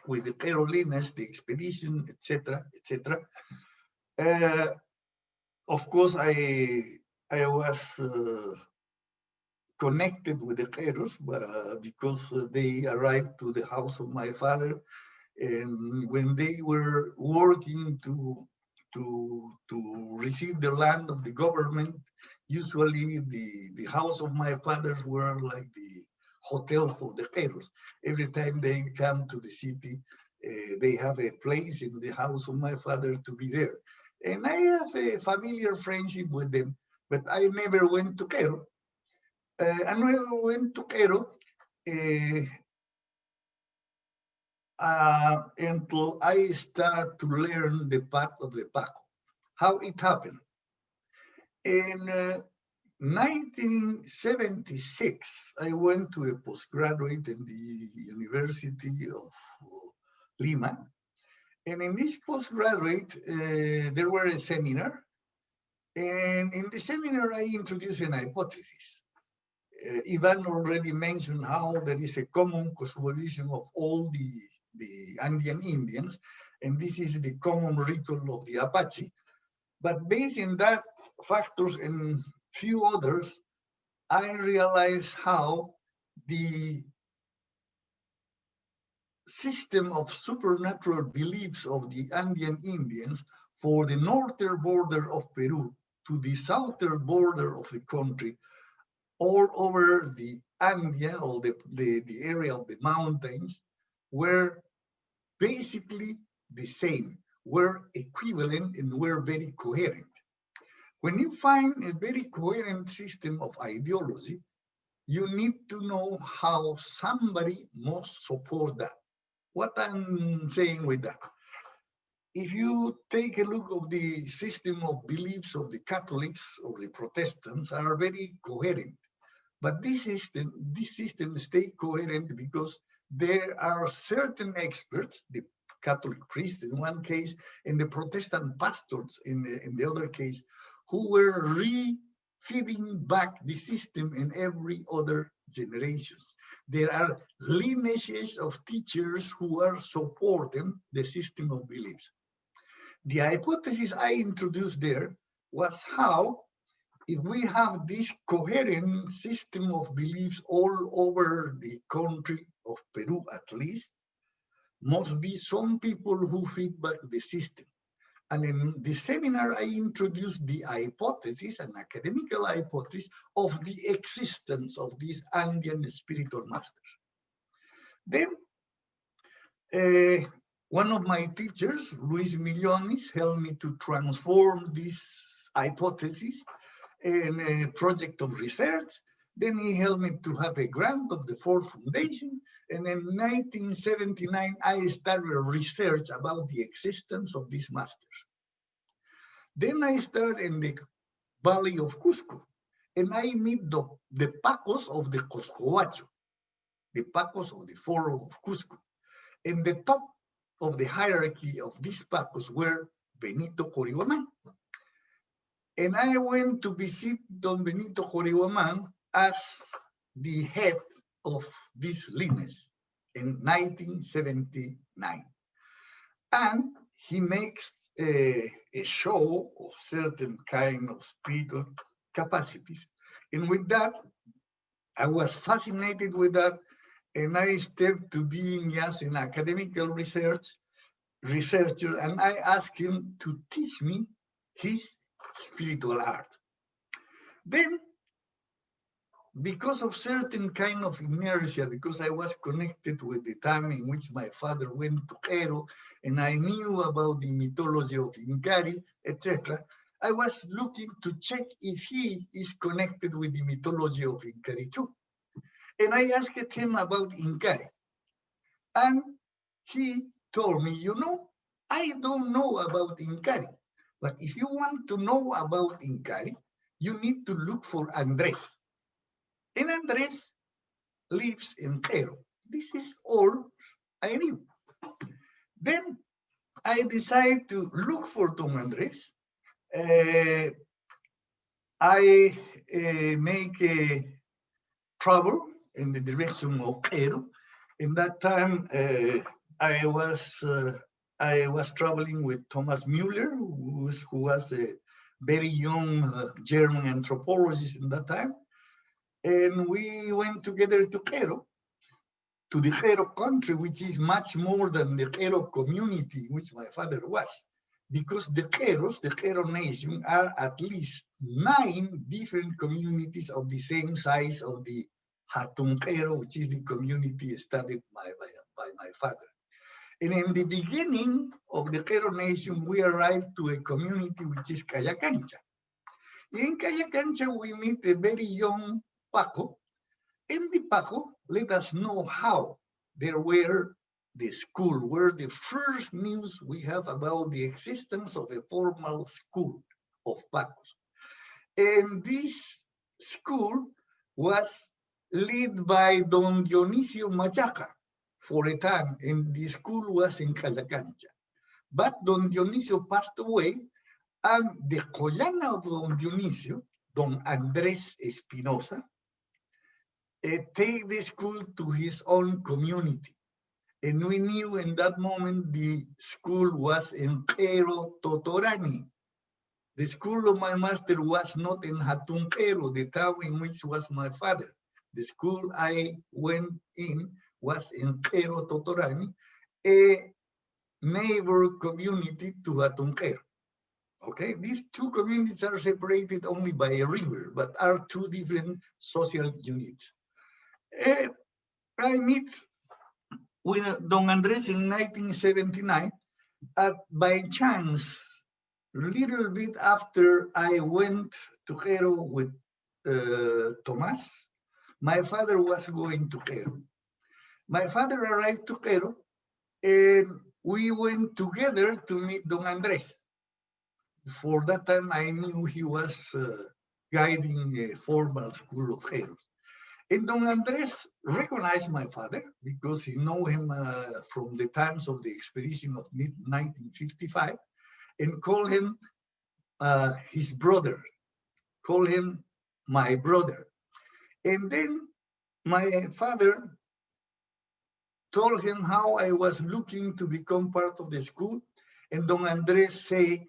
with the Carolinas, the expedition, etc., etc. Of course, I was connected with the Queros because they arrived to the house of my father, and when they were working to receive the land of the government, usually the house of my fathers were like the hotel for the Queros. Every time they come to the city, they have a place in the house of my father to be there. And I have a familiar friendship with them, but I never went to Quero. I never went to Quero until I start to learn the path of the Paco. How it happened. In 1976, I went to a postgraduate in the University of Lima. And in this postgraduate, there were a seminar. And in the seminar, I introduced an hypothesis. Ivan already mentioned how there is a common cosmovision of all the Andean Indians, and this is the common ritual of the Apache. But based on that factors and few others, I realized how the system of supernatural beliefs of the Andean Indians for the northern border of Peru to the southern border of the country, all over the Andean or the area of the mountains, were basically the same, were equivalent, and were very coherent. When you find a very coherent system of ideology, you need to know how somebody must support that. What I'm saying with that, if you take a look of the system of beliefs of the Catholics or the Protestants are very coherent. But this system stay coherent because there are certain experts, the Catholic priests in one case, and the Protestant pastors in the other case, who were feeding back the system in every other generations. There are lineages of teachers who are supporting the system of beliefs. The hypothesis I introduced there was how, if we have this coherent system of beliefs all over the country of Peru at least, must be some people who feedback the system. And in the seminar, I introduced the hypothesis, an academical hypothesis, of the existence of these Andean spiritual masters. Then, one of my teachers, Luis Millones, helped me to transform this hypothesis in a project of research. Then he helped me to have a grant of the Ford Foundation. And in 1979, I started research about the existence of these masters. Then I started in the Valley of Cusco, and I meet the Pacos of the Coscovacho, the Pacos of the Foro of Cusco. And the top of the hierarchy of these Pacos were Benito Corihuaman. And I went to visit Don Benito Corihuaman as the head of this lineage in 1979. And he makes a show of certain kind of spiritual capacities. And with that, I was fascinated with that. And I stepped to being just an academical researcher, and I asked him to teach me his spiritual art. Then, because of certain kind of inertia, because I was connected with the time in which my father went to Cairo, and I knew about the mythology of Incari, etc., I was looking to check if he is connected with the mythology of Incari too. And I asked him about Incari. And he told me, you know, I don't know about Incari, but if you want to know about Incari, you need to look for Andres. And Andres lives in Cairo. This is all I knew. Then I decided to look for Don Andres. I make a travel in the direction of Cairo. In that time, I was traveling with Thomas Müller, who was a very young German anthropologist in that time. And we went together to Cairo, to the Cairo country, which is much more than the Cairo community, which my father was. Because the Cairo nation, are at least 9 different communities of the same size of the Hatun Cairo, which is the community established by my father. And in the beginning of the Cairo nation, we arrived to a community which is Cayacancha. In Cayacancha, we meet a very young Paco, and the Paco let us know how there were the school, were the first news we have about the existence of a formal school of Pacos. And this school was led by Don Dionisio Machaca for a time, and the school was in Callacancha. But Don Dionisio passed away, and the collana of Don Dionisio, Don Andres Espinosa, take the school to his own community. And we knew in that moment the school was in Quero Totorani. The school of my master was not in Hatunquero, the town in which was my father. The school I went in was in Quero Totorani, a neighbor community to Hatunquero. Okay, these two communities are separated only by a river, but are two different social units. I meet with Don Andres in 1979, by chance, a little bit after I went to Quero with Tomas, my father was going to Quero. My father arrived to Quero, and we went together to meet Don Andres. For that time, I knew he was guiding a formal school of Quero. And Don Andres recognized my father because he knew him from the times of the expedition of 1955, and called him his brother, called him my brother. And then my father told him how I was looking to become part of the school. And Don Andres say,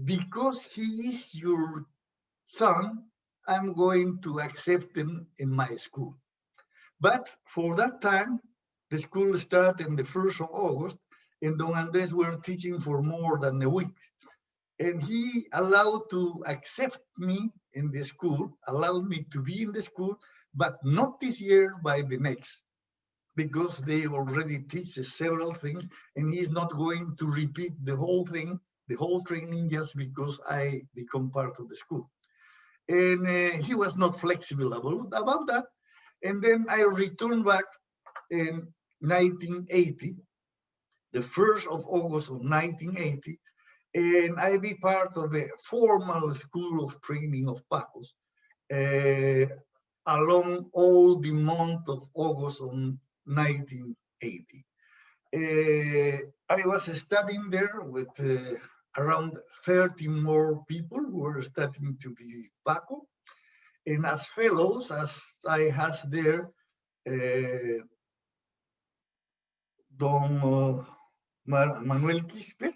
because he is your son, I'm going to accept him in my school. But for that time, the school started on the 1st of August, and Don Andres were teaching for more than a week. And he allowed to accept me in the school, allowed me to be in the school, but not this year, by the next, because they already teach several things, and he's not going to repeat the whole thing, the whole training, just because I become part of the school. And he was not flexible about that. And then I returned back in 1980, the 1st of August of 1980, and I be part of a formal school of training of Pacos along all the month of August of 1980. I was studying there with around 30 more people who were studying to be Paco. And as fellows, as I has there, Don Manuel Quispe,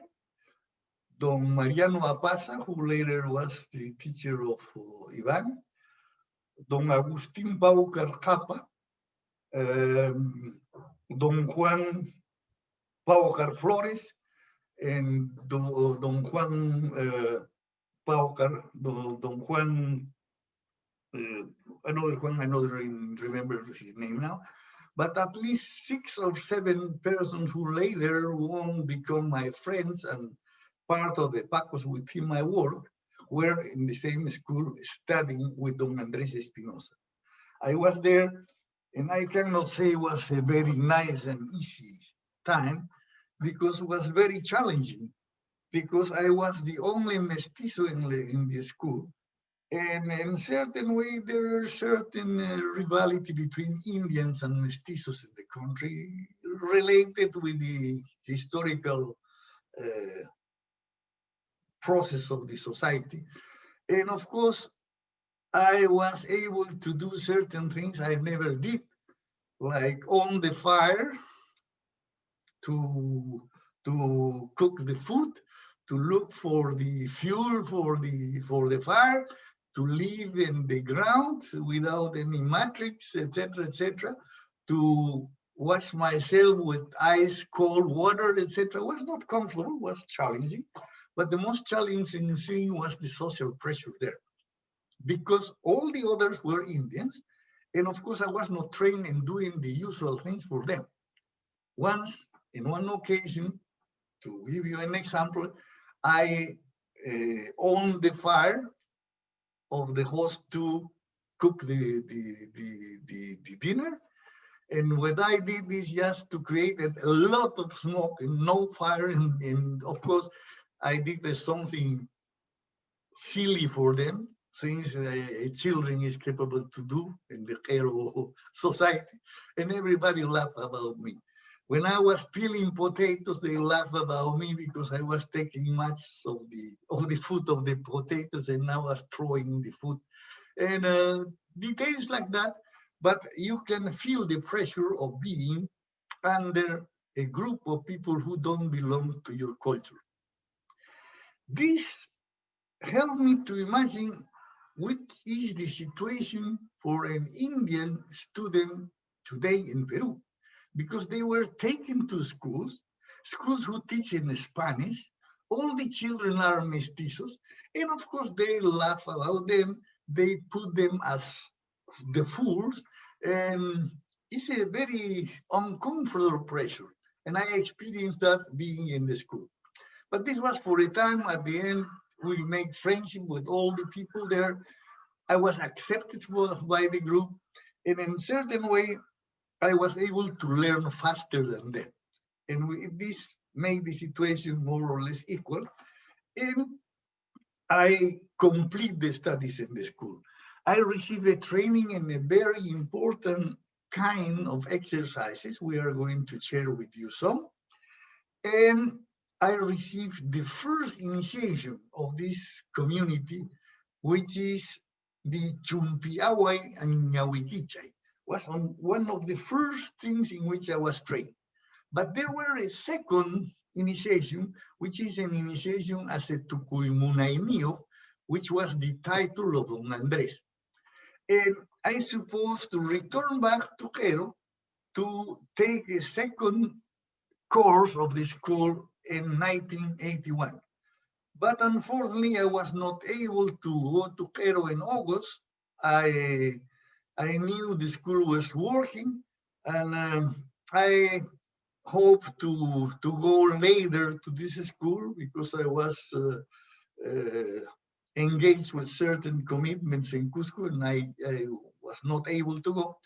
Don Mariano Apaza, who later was the teacher of Ivan, Don Agustín Paucar Capa, Don Juan Paucar Flores, and Don Juan Paucar, Don Juan, another Juan, I don't remember his name now, but at least 6 or 7 persons who later won't become my friends and part of the Pacos with whom I work were in the same school studying with Don Andres Espinosa. I was there, and I cannot say it was a very nice and easy time, because it was very challenging, because I was the only mestizo in the school. And in a certain way, there are certain rivalry between Indians and mestizos in the country related with the historical process of the society. And of course, I was able to do certain things I never did, like on the fire, to cook the food, to look for the fuel for the fire, to live in the ground without any matrix, etc., to wash myself with ice cold water, etc. Was not comfortable, was challenging, but the most challenging thing was the social pressure there, because all the others were Indians, and of course I was not trained in doing the usual things for them. Once, in one occasion, to give you an example, I owned the fire of the host to cook the dinner, And what I did is just to create a lot of smoke and no fire. And of course, I did something silly for them, things children is capable to do in the Cairo society. And everybody laughed about me. When I was peeling potatoes, they laughed about me because I was taking much of the food of the potatoes and I was throwing the food. And details like that, but you can feel the pressure of being under a group of people who don't belong to your culture. This helped me to imagine what is the situation for an Indian student today in Peru, because they were taken to schools who teach in Spanish. All the children are mestizos, and of course they laugh about them. They put them as the fools, and it's a very uncomfortable pressure. And I experienced that being in the school. But this was for a time. At the end, we made friendship with all the people there. I was accepted by the group, and in a certain way, I was able to learn faster than them. And this made the situation more or less equal. And I complete the studies in the school. I received a training in a very important kind of exercises. We are going to share with you some. And I received the first initiation of this community, which is the Chumpiawai and Ñahuiquichay. Was on one of the first things in which I was trained. But there were a second initiation, which is an initiation as a Tucuymunayniyoj, which was the title of Don Andres. And I supposed to return back to Cairo to take a second course of the school in 1981. But unfortunately, I was not able to go to Cairo in August. I knew the school was working, and I hope to go later to this school because I was engaged with certain commitments in Cusco, and I was not able to go.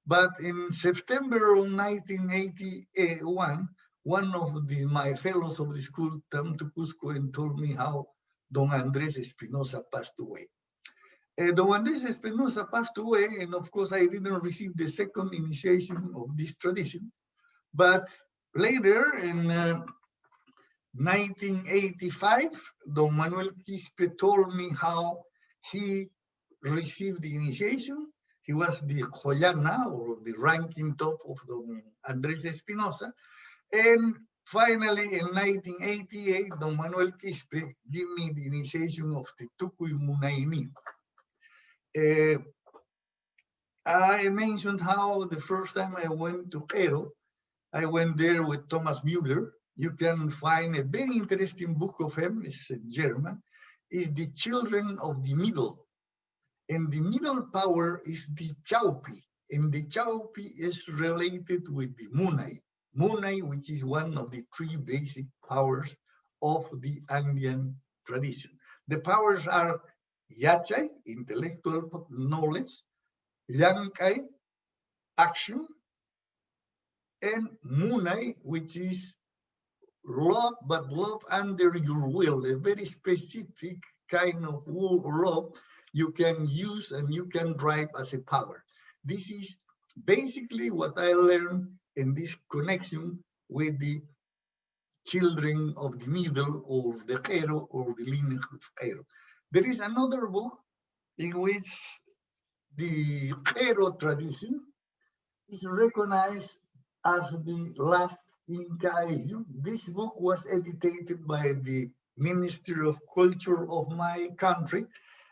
But in September of 1981, one of my fellows of the school came to Cusco and told me how Don Andres Espinosa passed away. Don Andres Espinosa passed away, and of course I didn't receive the second initiation of this tradition. But later in 1985, Don Manuel Quispe told me how he received the initiation. He was the Joyana, or the ranking top of Don Andres Espinosa. And finally, in 1988, Don Manuel Quispe gave me the initiation of the Tucuymunayni. I mentioned how the first time I went to Cairo, I went there with Thomas Muller. You can find a very interesting book of him, it's in German, is The Children of the Middle. And the middle power is the Chaupi, and the Chaupi is related with the Munay. Munay, which is one of the three basic powers of the Andean tradition. The powers are Yachay, intellectual knowledge, Llankay, action, and Munay, which is love, but love under your will, a very specific kind of love you can use and you can drive as a power. This is basically what I learned in this connection with the children of the middle, or the Cairo, or the lineage of Cairo. There is another book in which the Cairo tradition is recognized as the last Inca age. This book was edited by the Ministry of Culture of my country,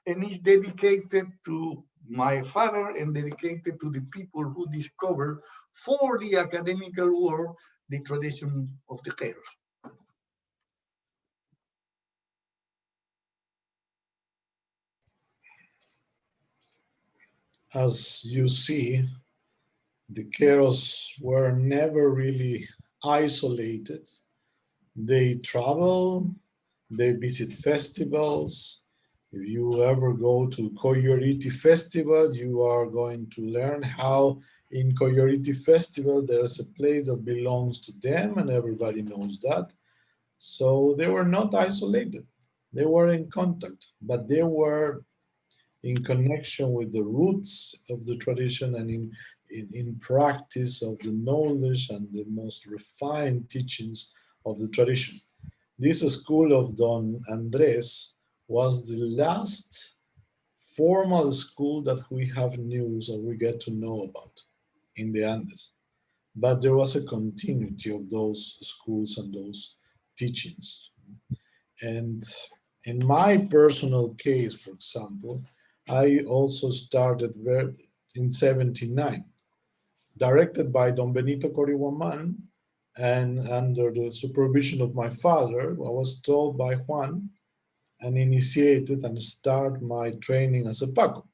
and is dedicated to my father and dedicated to the people who discovered for the academical world the tradition of the Kairos. As you see, the Keros were never really isolated. They travel, they visit festivals. If you ever go to Coyoriti Festival, you are going to learn how In Coyoriti Festival, there's a place that belongs to them, and everybody knows that. So they were not isolated. They were in contact, but they were in connection with the roots of the tradition and in practice of the knowledge and the most refined teachings of the tradition. This school of Don Andres was the last formal school that we have news or we get to know about in the Andes. But there was a continuity of those schools and those teachings. And in my personal case, for example, I also started in 79, directed by Don Benito Corihuaman and under the supervision of my father. I was told by Juan and initiated and start my training as a Paco.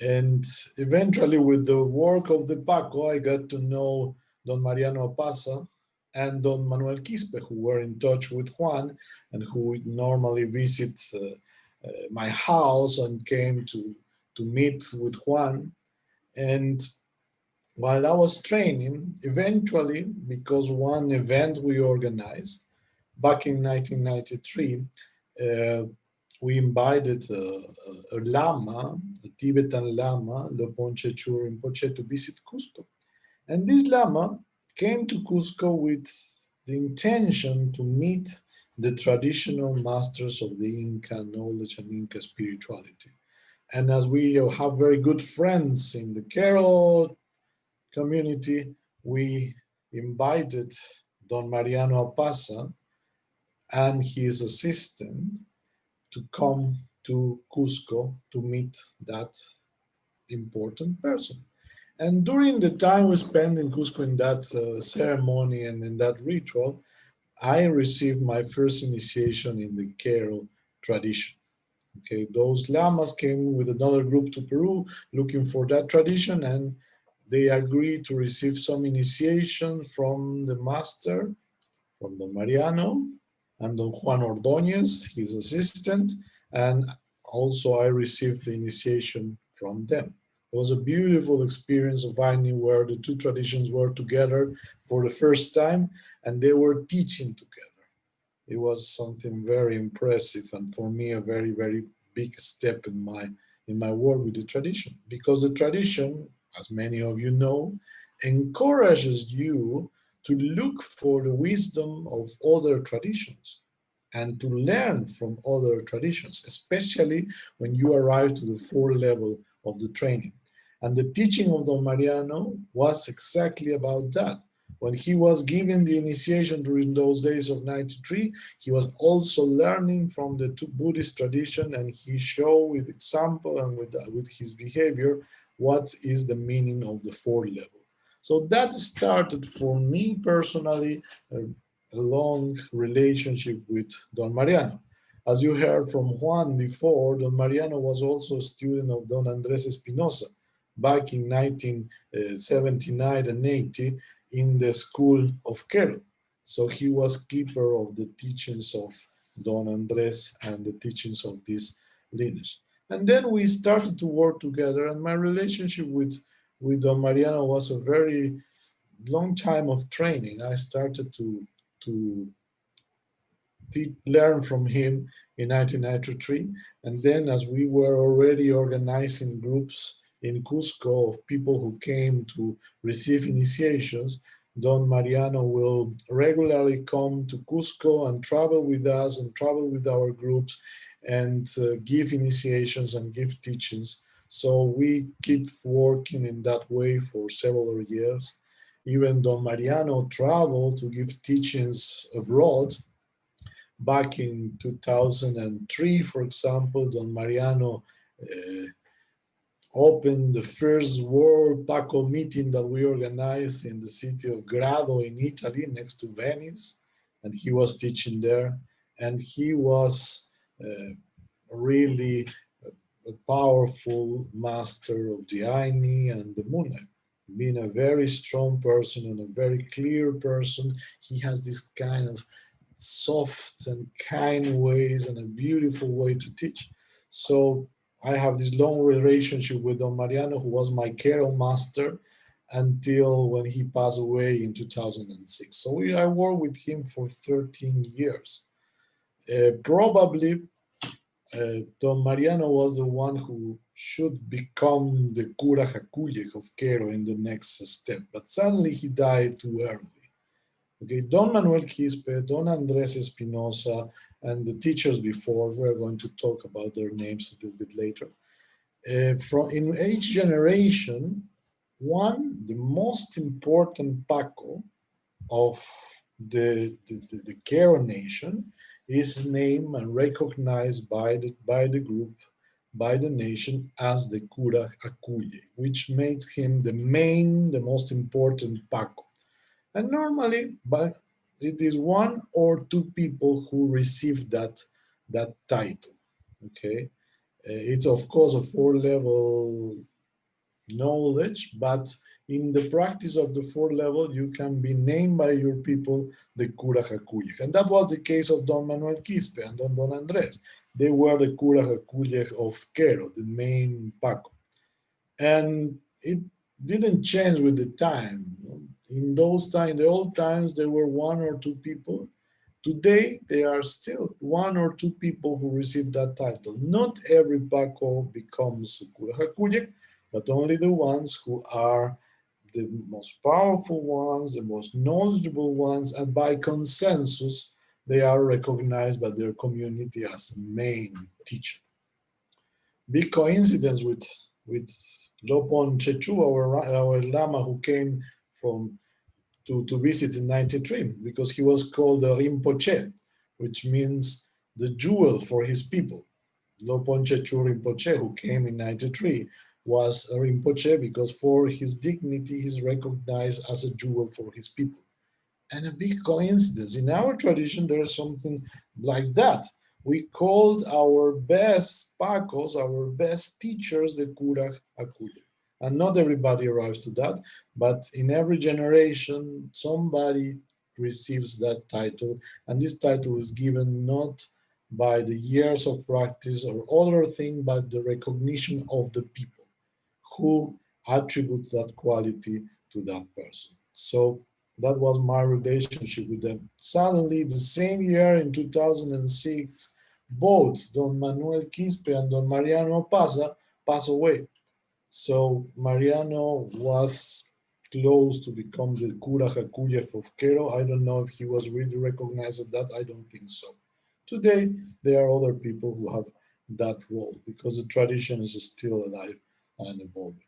And eventually, with the work of the Paco, I got to know Don Mariano Apaza and Don Manuel Quispe, who were in touch with Juan and who would normally visit my house and came to meet with Juan. And while I was training, eventually, because one event we organized back in 1993, uh, we invited a lama, a Tibetan lama, Loponche Chu Rinpoche, to visit Cusco. And this lama came to Cusco with the intention to meet the traditional masters of the Inca knowledge and Inca spirituality. And as we have very good friends in the Quero community, we invited Don Mariano Apaza and his assistant to come to Cusco to meet that important person. And during the time we spent in Cusco in that ceremony and in that ritual, I received my first initiation in the Quero tradition. Okay, those lamas came with another group to Peru looking for that tradition, and they agreed to receive some initiation from the master, from Don Mariano, and Don Juan Ordóñez, his assistant, and also I received the initiation from them. It was a beautiful experience of finding where the two traditions were together for the first time, and they were teaching together. It was something very impressive, and for me, a very, very big step in my work with the tradition, because the tradition, as many of you know, encourages you to look for the wisdom of other traditions and to learn from other traditions, especially when you arrive to the fourth level of the training. And the teaching of Don Mariano was exactly about that. When he was giving the initiation during those days of 93, he was also learning from the two Buddhist tradition, and he showed with example and with his behavior what is the meaning of the fourth level. So that started for me personally a long relationship with Don Mariano. As you heard from Juan before, Don Mariano was also a student of Don Andres Espinosa back in 1979 and 80 in the school of Quero. So he was keeper of the teachings of Don Andres and the teachings of this lineage. And then we started to work together, and my relationship with Don Mariano was a very long time of training. I started to learn from him in 1993. And then, as we were already organizing groups in Cusco of people who came to receive initiations, Don Mariano will regularly come to Cusco and travel with us and travel with our groups and give initiations and give teachings. So we keep working in that way for several years. Even Don Mariano traveled to give teachings abroad. Back in 2003, for example, Don Mariano opened the first World Paco meeting that we organized in the city of Grado in Italy, next to Venice, and he was teaching there. And he was really a powerful master of the Aini and the Mune. Being a very strong person and a very clear person, he has this kind of soft and kind ways and a beautiful way to teach. So I have this long relationship with Don Mariano, who was my Quero master, until when he passed away in 2006. So I worked with him for 13 years. Probably Don Mariano was the one who should become the cura Jacúyej of Quero in the next step, but suddenly he died too early. Okay, Don Manuel Quispe, Don Andres Espinosa, and the teachers before, we're going to talk about their names a little bit later. From in each generation, the most important Paco of the Quero nation is named and recognized by the group, by the nation as the Cura Acuye, which makes him the most important Paco. And normally, but it is one or two people who receive that title. Okay, it's of course a four-level knowledge, but in the practice of the four level, you can be named by your people the Cura Jacúyej. And that was the case of Don Manuel Quispe and Don Andres. They were the Cura Jacúyej of Quero, the main Paco. And it didn't change with the time. In those times, the old times, there were one or two people. Today, there are still one or two people who receive that title. Not every Paco becomes Cura Jacúyej, but only the ones who are the most powerful ones, the most knowledgeable ones, and by consensus, they are recognized by their community as main teacher. Big coincidence with Lopon Chechu, our Lama who came from to visit in 93, because he was called the Rinpoche, which means the jewel for his people. Lopon Chechu Rinpoche, who came in 93, was a Rinpoche because for his dignity, he's recognized as a jewel for his people. And a big coincidence. In our tradition, there's something like that. We called our best Pacos, our best teachers, the Cura Acuye. And not everybody arrives to that, but in every generation, somebody receives that title. And this title is given not by the years of practice or other thing, but the recognition of the people who attribute that quality to that person. So that was my relationship with them. Suddenly, the same year in 2006, both Don Manuel Quispe and Don Mariano Paza passed away. So Mariano was close to become the Cura Jacúyej of Quero. I don't know if he was really recognized as that. I don't think so. Today, there are other people who have that role because the tradition is still alive and evolving.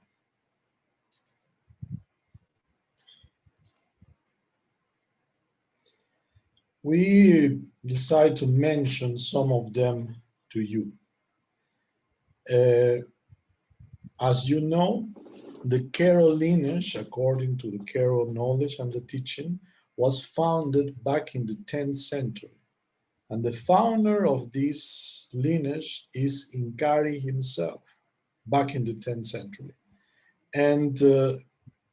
We decide to mention some of them to you. As you know, the Quero lineage, according to the Quero knowledge and the teaching, was founded back in the 10th century. And the founder of this lineage is Incari himself, back in the 10th century. And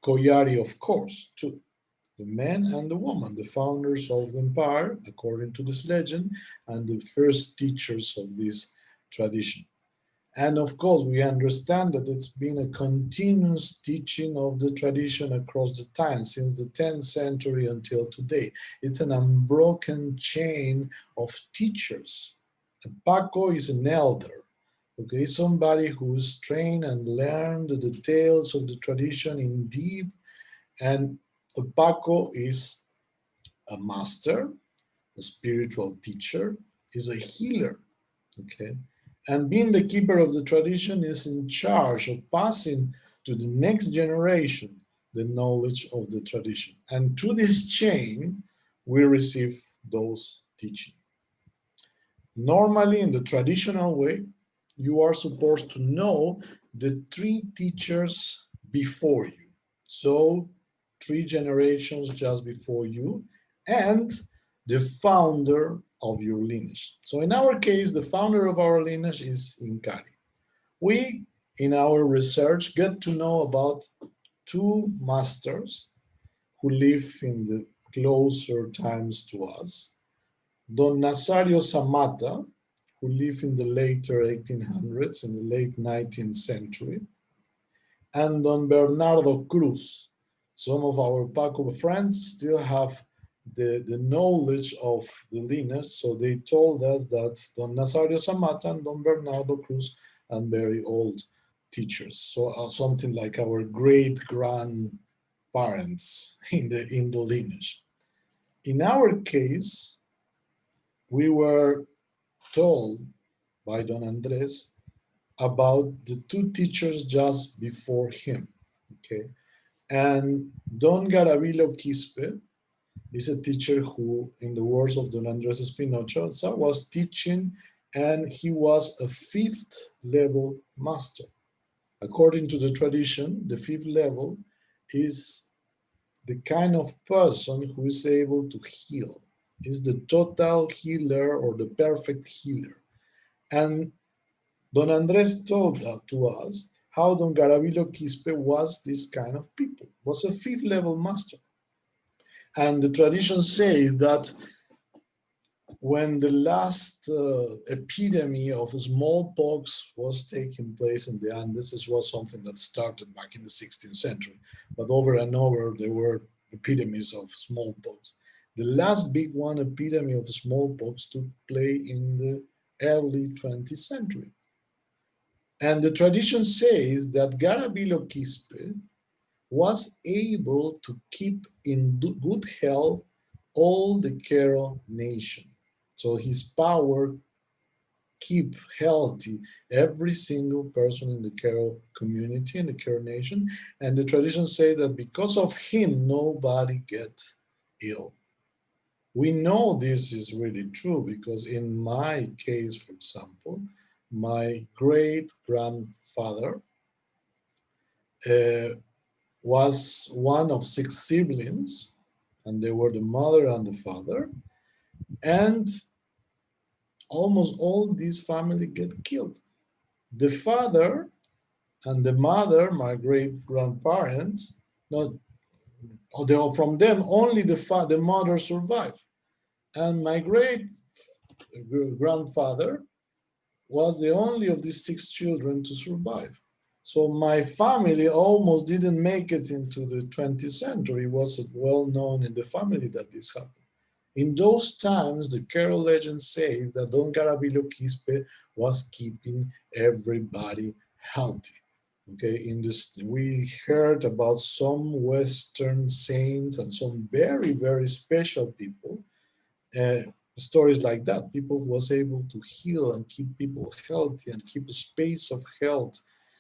Collari, of course, too. The man and the woman, the founders of the empire, according to this legend, and the first teachers of this tradition. And of course, we understand that it's been a continuous teaching of the tradition across the time, since the 10th century until today. It's an unbroken chain of teachers. A Paco is an elder, okay, somebody who's trained and learned the details of the tradition in deep. And a Paco is a master, a spiritual teacher, is a healer, okay? And being the keeper of the tradition is in charge of passing to the next generation the knowledge of the tradition. And through this chain, we receive those teachings. Normally, in the traditional way, you are supposed to know the three teachers before you. So, three generations just before you, and the founder of your lineage. So in our case, the founder of our lineage is Incari. We, in our research, get to know about two masters who live in the closer times to us. Don Nazario Samata, who lived in the later 1800s, in the late 19th century, and Don Bernardo Cruz, Some of our Paco friends still have the knowledge of the lineage, so they told us that Don Nazario Samata and Don Bernardo Cruz and very old teachers, so something like our great grandparents in the lineage. In our case, we were told by Don Andres about the two teachers just before him. Okay, and Don Garavilo Quispe is a teacher who, in the words of Don Andres Espinosa, was teaching, and he was a fifth level master. According to the tradition, the fifth level is the kind of person who is able to heal, is the total healer or the perfect healer. And Don Andres told to us how Don Garavilo Quispe was this kind of people, was a fifth level master. And the tradition says that when the last epidemic of smallpox was taking place in the Andes, this was something that started back in the 16th century, but over and over there were epidemics of smallpox. The last big one, epidemic of smallpox, took place in the early 20th century. And the tradition says that Garavilo Quispe was able to keep in good health all the Quero nation. So his power keep healthy every single person in the Quero community, in the Quero nation. And the tradition says that because of him, nobody get ill. We know this is really true because in my case, for example, my great grandfather uh, was one of six siblings, and they were the mother and the father, and almost all these family get killed. The father and the mother, my great grandparents, not from them only the mother survived, and my great grandfather was the only of these six children to survive. So my family almost didn't make it into the 20th century. It was well known in the family that this happened. In those times, the Carol legends say that Don Garavilo Quispe was keeping everybody healthy. Okay, in this we heard about some Western saints and some very, very special people, uh, stories like that. People was able to heal and keep people healthy and keep a space of health.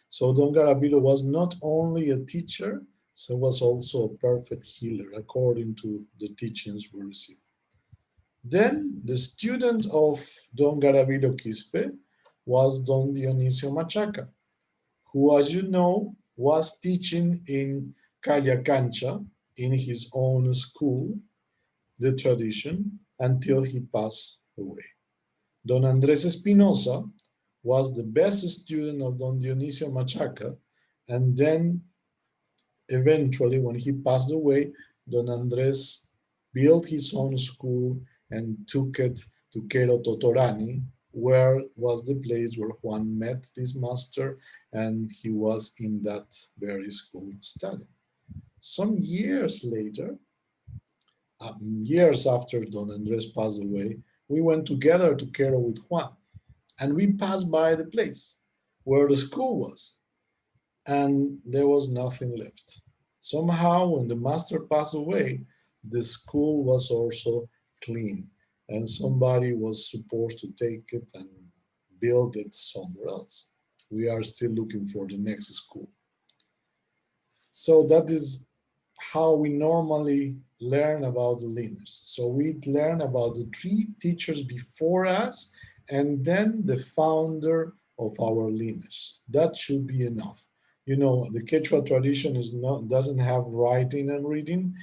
So Don Garavilo was not only a teacher, so was also a perfect healer, according to the teachings we received. Then the student of Don Garavilo Quispe was Don Dionisio Machaca, who, as you know, was teaching in Callacancha in his own school, the tradition, until he passed away. Don Andres Espinosa was the best student of Don Dionisio Machaca, and then eventually, when he passed away, Don Andres built his own school and took it to Quero Totorani, where was the place where Juan met this master, and he was in that very school studying. Some years later, years after Don Andres passed away, we went together to Quero with Juan, and we passed by the place where the school was, and there was nothing left. Somehow, when the master passed away, the school was also clean, and somebody was supposed to take it and build it somewhere else. We are still looking for the next school. So that is how we normally learn about the lineage. So we learn about the three teachers before us and then the founder of our lineage. That should be enough. You know, the Quechua tradition is not doesn't have writing and reading,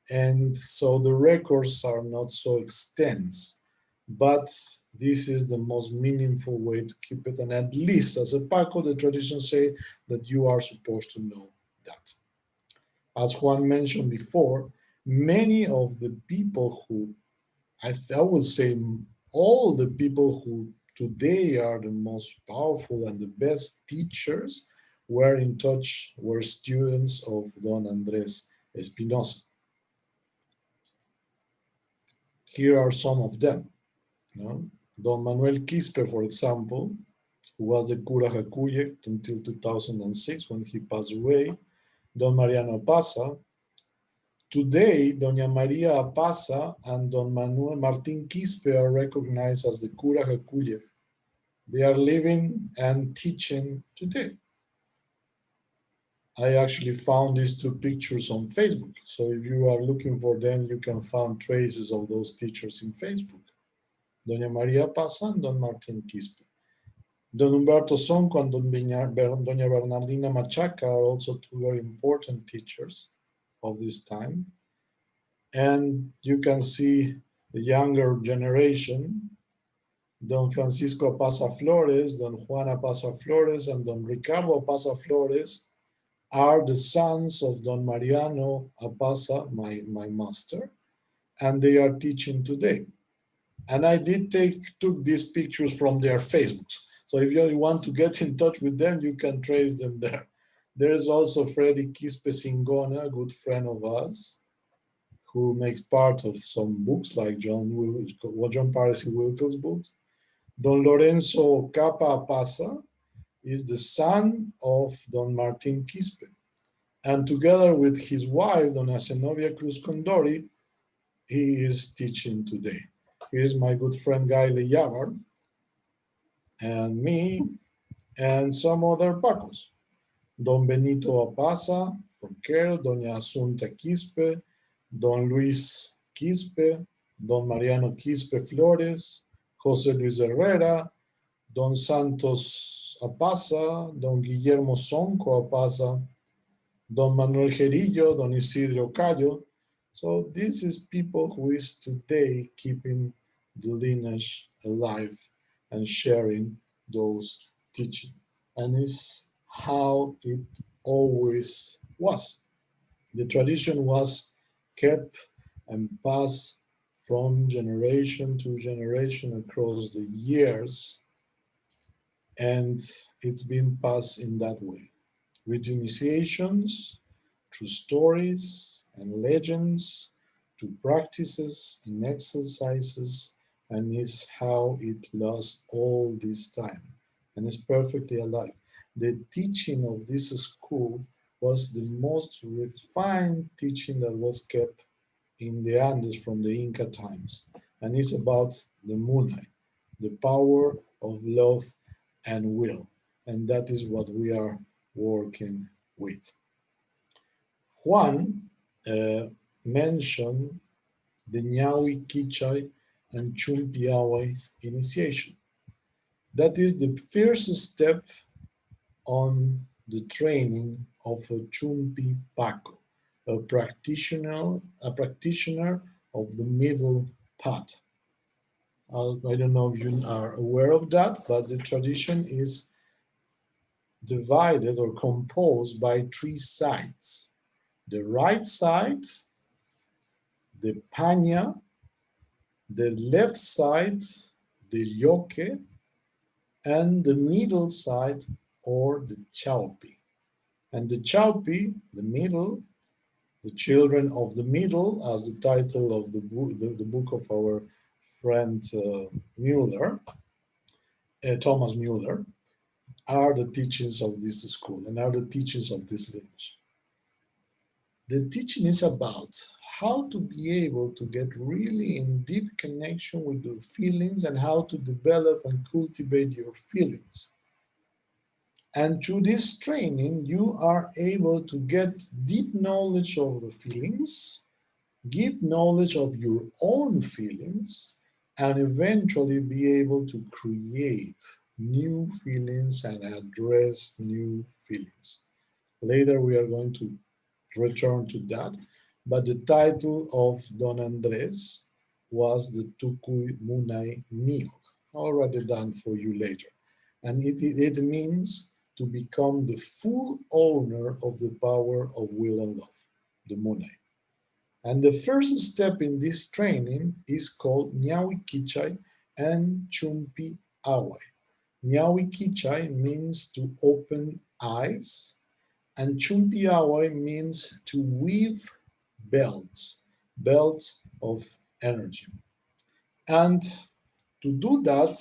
and so the records are not so extensive. But this is the most meaningful way to keep it, and at least as a Paco, the tradition say that you are supposed to know that. As Juan mentioned before, many of the people who, I would say, all the people who today are the most powerful and the best teachers were in touch, were students of Don Andres Espinosa. Here are some of them. No? Don Manuel Quispe, for example, who was the cura Jacuye until 2006 when he passed away. Don Mariano Pasa. Today, Doña Maria Pasa and Don Manuel Martín Quispe are recognized as the cura Jacuye. They are living and teaching today. I actually found these two pictures on Facebook. So if you are looking for them, you can find traces of those teachers in Facebook. Doña María Pasa and Don Martín Quispe. Don Humberto Sonco and Doña Bernardina Machaca are also two very important teachers of this time. And you can see the younger generation, Don Francisco Pasa Flores, Don Juana Pasa Flores, and Don Ricardo Pasa Flores are the sons of Don Mariano Apasa, my master, and they are teaching today. And I took these pictures from their Facebooks. So if you want to get in touch with them, you can trace them there. There is also Freddy Quispe Singona, a good friend of us, who makes part of some books like John Parisi Wilcox books. Don Lorenzo Capa Pasa is the son of Don Martin Quispe. And together with his wife, Dona Zenobia Cruz Condori, he is teaching today. Here's my good friend Guy Leyavar, and me, and some other Pacos. Don Benito Apasa from Kerr, Doña Asunta Quispe, Don Luis Quispe, Don Mariano Quispe Flores, José Luis Herrera, Don Santos Apasa, Don Guillermo Sonco Apasa, Don Manuel Gerillo, Don Isidro Cayo. So this is people who is today keeping the lineage alive and sharing those teachings. And it's how it always was. The tradition was kept and passed from generation to generation across the years, and it's been passed in that way, with initiations, through stories and legends, to practices and exercises, and is how it lasts all this time, and is perfectly alive. The teaching of this school was the most refined teaching that was kept in the Andes from the Inca times, and it's about the Munay, the power of love and will, and that is what we are working with. Juan mentioned the Ñawi Kichai and Chumpiawai initiation. That is the first step on the training of a Chumpi Paco, a practitioner of the middle path. I don't know if you are aware of that, but the tradition is divided or composed by three sides. The right side, the Paña, the left side, the Yoke, and the middle side, or the Chaupi. And the Chaupi, the middle, the children of the middle, as the title of the book of our friend Mueller, Thomas Mueller, are the teachings of this school and are the teachings of this lineage. The teaching is about how to be able to get really in deep connection with your feelings and how to develop and cultivate your feelings. And through this training, you are able to get deep knowledge of the feelings, deep knowledge of your own feelings, and eventually be able to create new feelings and address new feelings. Later, we are going to return to that, but the title of Don Andres was the Tukuy Munay Niog, already done for you later. And it means to become the full owner of the power of will and love, the Munay. And the first step in this training is called Ñawi Kichai and Chumpi Awai. Ñawi Kichai means to open eyes, and Chumpi Awai means to weave belts of energy. And to do that,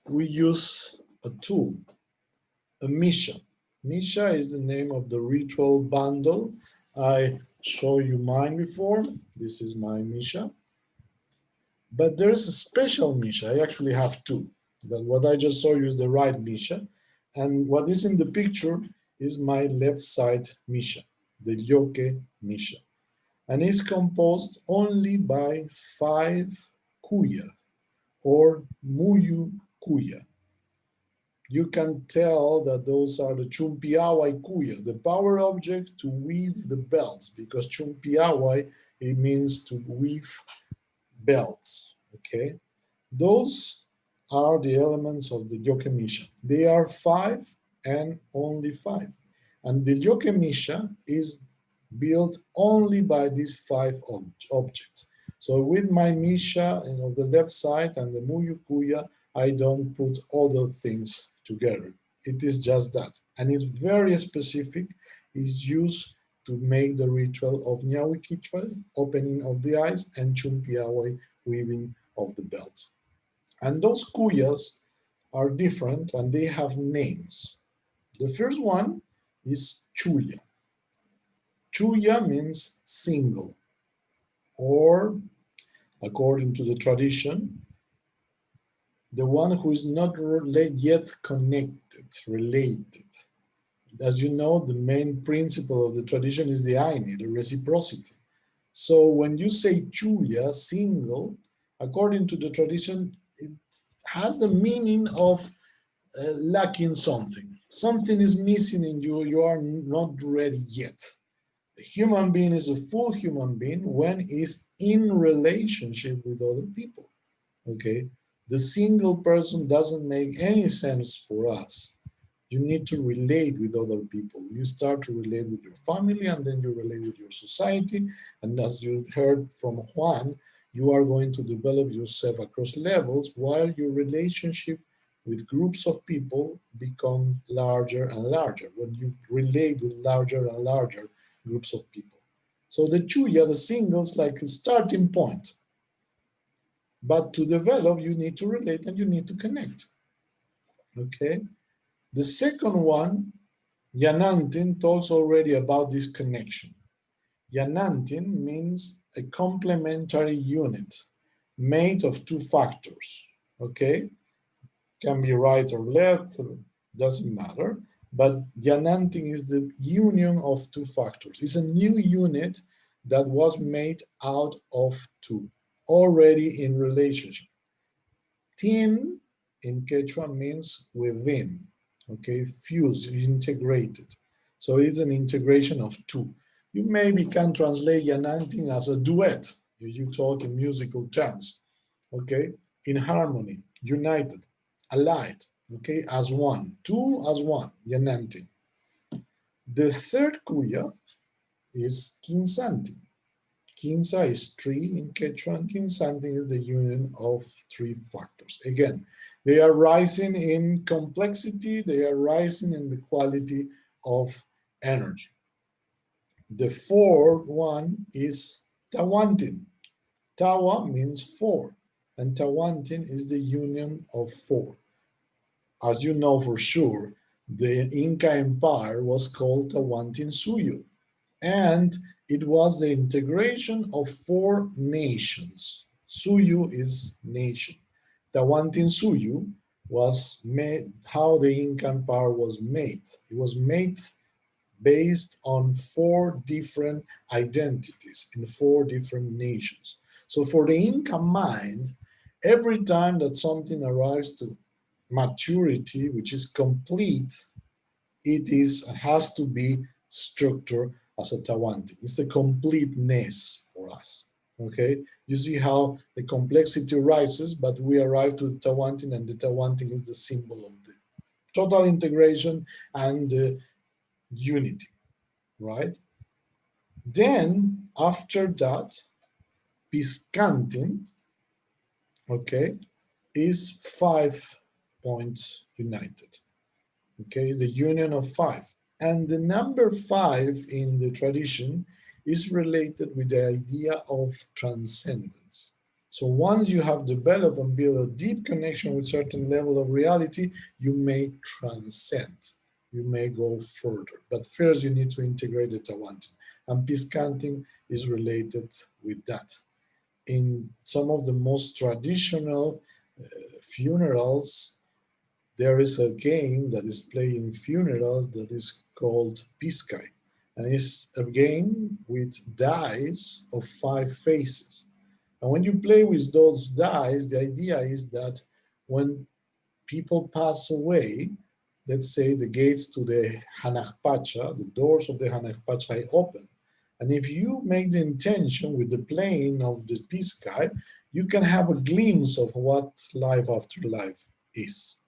we use a tool, a Misha. Misha is the name of the ritual bundle. I showed you mine before. This is my Misha. But there's a special Misha. I actually have two. But what I just showed you is the right Misha. And what is in the picture is my left side Misha, the Yoke Misha. And it's composed only by 5 kuya or muyu kuya. You can tell that those are the chumpiawai kuya, the power object to weave the belts, because chumpiawai, it means to weave belts, okay? Those are the elements of the Yokemisha. They are 5 and only 5. And the Yokemisha is built only by these 5 objects. So with my Misha on the left side and the Muyukuya, I don't put other things together. It is just that. And it's very specific. It's used to make the ritual of Nyawikichwa, opening of the eyes, and Chumpiawai, weaving of the belt. And those kuyas are different and they have names. The first one is Chuya. Chuya means single, or according to the tradition, the one who is not yet connected, related. As you know, the main principle of the tradition is the aine, the reciprocity. So when you say Chuya, single, according to the tradition, it has the meaning of lacking something. Something is missing in you, you are not ready yet. A human being is a full human being when he's in relationship with other people, okay? The single person doesn't make any sense for us. You need to relate with other people. You start to relate with your family, and then you relate with your society. And as you heard from Juan, you are going to develop yourself across levels while your relationship with groups of people become larger and larger when you relate with larger and larger groups of people. So the chuya, the singles, like a starting point. But to develop, you need to relate and you need to connect. Okay? The second one, Yanantin, talks already about this connection. Yanantin means a complementary unit made of 2 factors. Okay? Can be right or left, doesn't matter. But Yanantin is the union of 2 factors. It's a new unit that was made out of 2, already in relationship. Tin in Quechua means within, okay, fused, integrated. So it's an integration of 2. You maybe can translate Yanantin as a duet, if you talk in musical terms, okay, in harmony, united, allied, okay, as one, 2 as 1, Yanantin. The third kuya is Kinsantin. Quinza is 3 in Quechua, and Quinsantin is the union of 3 factors. Again, they are rising in complexity, they are rising in the quality of energy. The fourth one is Tawantin. Tawa means 4, and Tawantin is the union of 4. As you know for sure, the Inca Empire was called Tawantinsuyo, and it was the integration of 4 nations. Suyu is nation. Tawantinsuyu was made, how the Inca Empire was made. It was made based on 4 different identities in 4 different nations. So for the Inca mind, every time that something arrives to maturity, which is complete, it has to be structured as a Tawantin. It's the completeness for us. Okay, you see how the complexity rises, but we arrive to the Tawantin, and the Tawantin is the symbol of the total integration and the unity, right? Then after that, Piscantin, okay, is 5 points united. Okay, it's the union of 5. And the number 5 in the tradition is related with the idea of transcendence. So once you have developed and built a deep connection with certain level of reality, you may transcend. You may go further. But first you need to integrate the Tawantin. And peace canting is related with that. In some of the most traditional funerals, there is a game that is played in funerals that is called Piskai. And it's a game with dice of 5 faces. And when you play with those dice, the idea is that when people pass away, let's say the gates to the Hanakpacha, the doors of the Hanakpacha open. And if you make the intention with the playing of the Piskai, you can have a glimpse of what life after life is.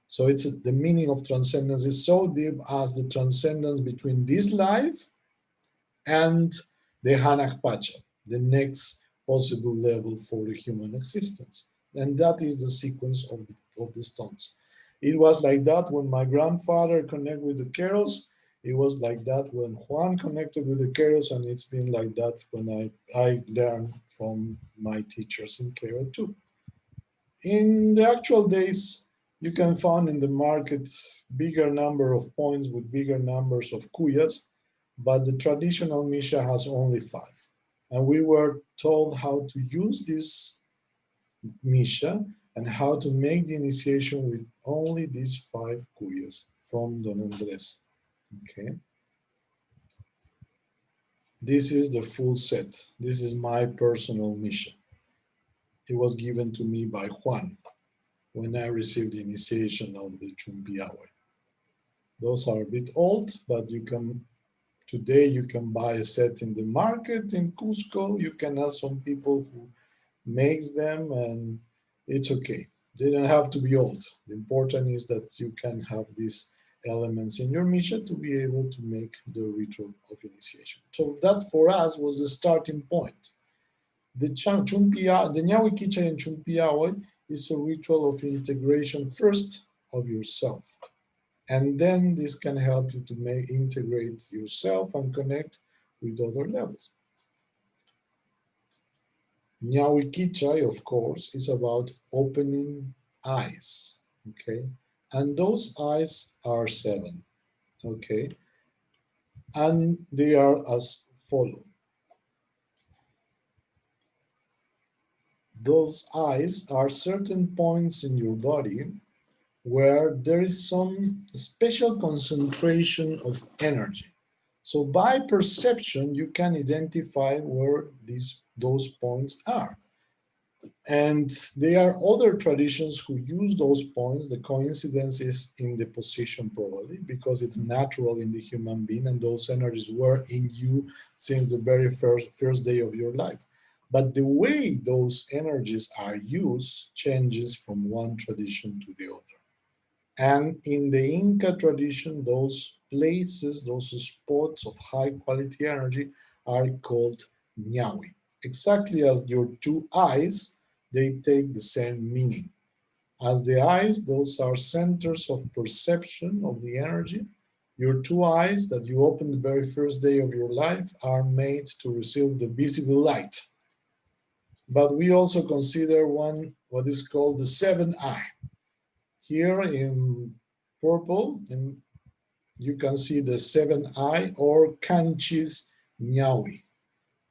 So it's the meaning of transcendence is so deep as the transcendence between this life and the Hanakpacha, the next possible level for the human existence. And that is the sequence of the stones. It was like that when my grandfather connected with the carols. It was like that when Juan connected with the carols, and it's been like that when I learned from my teachers in carol too. In the actual days, you can find in the market bigger number of points with bigger numbers of kuyas, but the traditional Misha has only 5. And we were told how to use this Misha and how to make the initiation with only these 5 kuyas from Don Andres. Okay. This is the full set. This is my personal Misha. It was given to me by Juan when I received the initiation of the Chumpiahue. Those are a bit old, but today you can buy a set in the market in Cusco. You can ask some people who makes them, and it's okay. They don't have to be old. The important is that you can have these elements in your Misha to be able to make the ritual of initiation. So that for us was the starting point. The Nyawi Kicha and Chumpiahue is a ritual of integration first of yourself. And then this can help you to integrate yourself and connect with other levels. Nyawi Kichai, of course, is about opening eyes, okay? And those eyes are 7, okay? And they are as follow. Those eyes are certain points in your body where there is some special concentration of energy. So by perception, you can identify where those points are. And there are other traditions who use those points. The coincidence is in the position probably because it's natural in the human being and those energies were in you since the very first day of your life. But the way those energies are used changes from one tradition to the other. And in the Inca tradition, those places, those spots of high quality energy are called Nyawi. Exactly as your 2 eyes, they take the same meaning. As the eyes, those are centers of perception of the energy. Your 2 eyes that you open the very first day of your life are made to receive the visible light. But we also consider what is called the 7th eye. Here in purple, you can see the 7th eye or Kanchis Nyawi.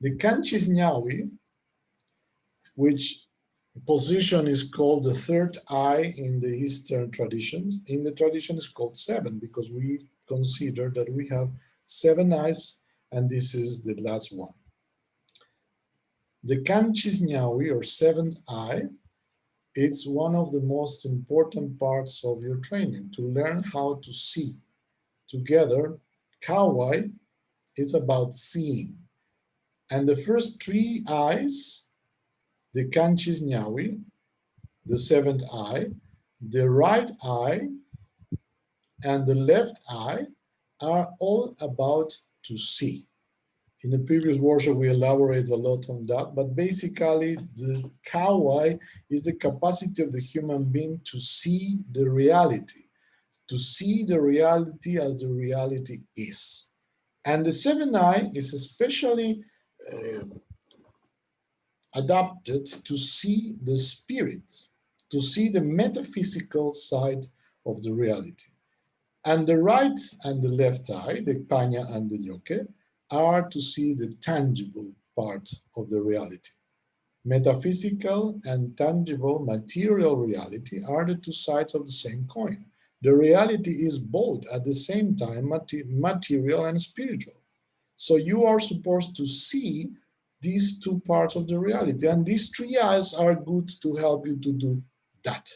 The Kanchis Nyawi, which position is called the 3rd eye in the Eastern traditions, in the tradition is called 7 because we consider that we have 7 eyes and this is the last one. The Kanchis Nyawi or 7th eye, it's one of the most important parts of your training to learn how to see. Together, Kawai is about seeing. And the first 3 eyes, the Kanchis Nyawi, the 7th eye, the right eye, and the left eye are all about to see. In the previous workshop, we elaborate a lot on that, but basically the Kawai is the capacity of the human being to see the reality as the reality is. And the seventh eye is especially adapted to see the spirit, to see the metaphysical side of the reality. And the right and the left eye, the Panya and the Yoke, are to see the tangible part of the reality. Metaphysical and tangible material reality are the two sides of the same coin. The reality is both at the same time material and spiritual. So you are supposed to see these two parts of the reality, and these three eyes are good to help you to do that.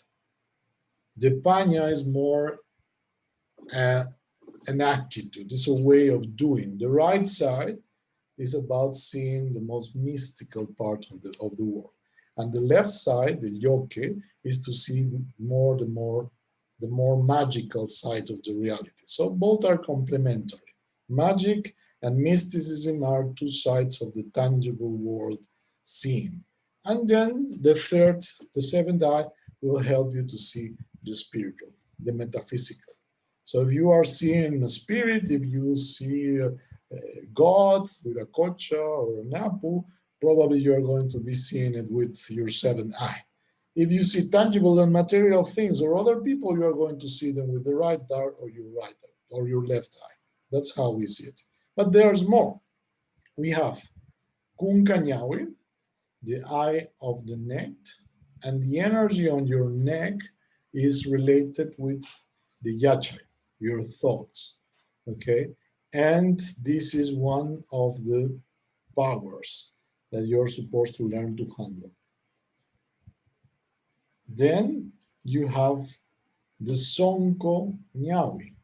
The Panya is more an attitude, it's a way of doing. The right side is about seeing the most mystical part of the world. And the left side, the yoke, is to see the more magical side of the reality. So both are complementary. Magic and mysticism are two sides of the tangible world seen. And then the seventh eye, will help you to see the spiritual, the metaphysical. So if you are seeing a spirit, if you see God with a kocha or an apple, probably you're going to be seeing it with your seventh eye. If you see tangible and material things or other people, you are going to see them with the right eye or your right eye or your left eye. That's how we see it. But there's more. We have Kunkanyawi, the eye of the neck, and the energy on your neck is related with the yachai, your thoughts. Okay, and this is one of the powers that you're supposed to learn to handle. Then you have the Sonko Nyawi,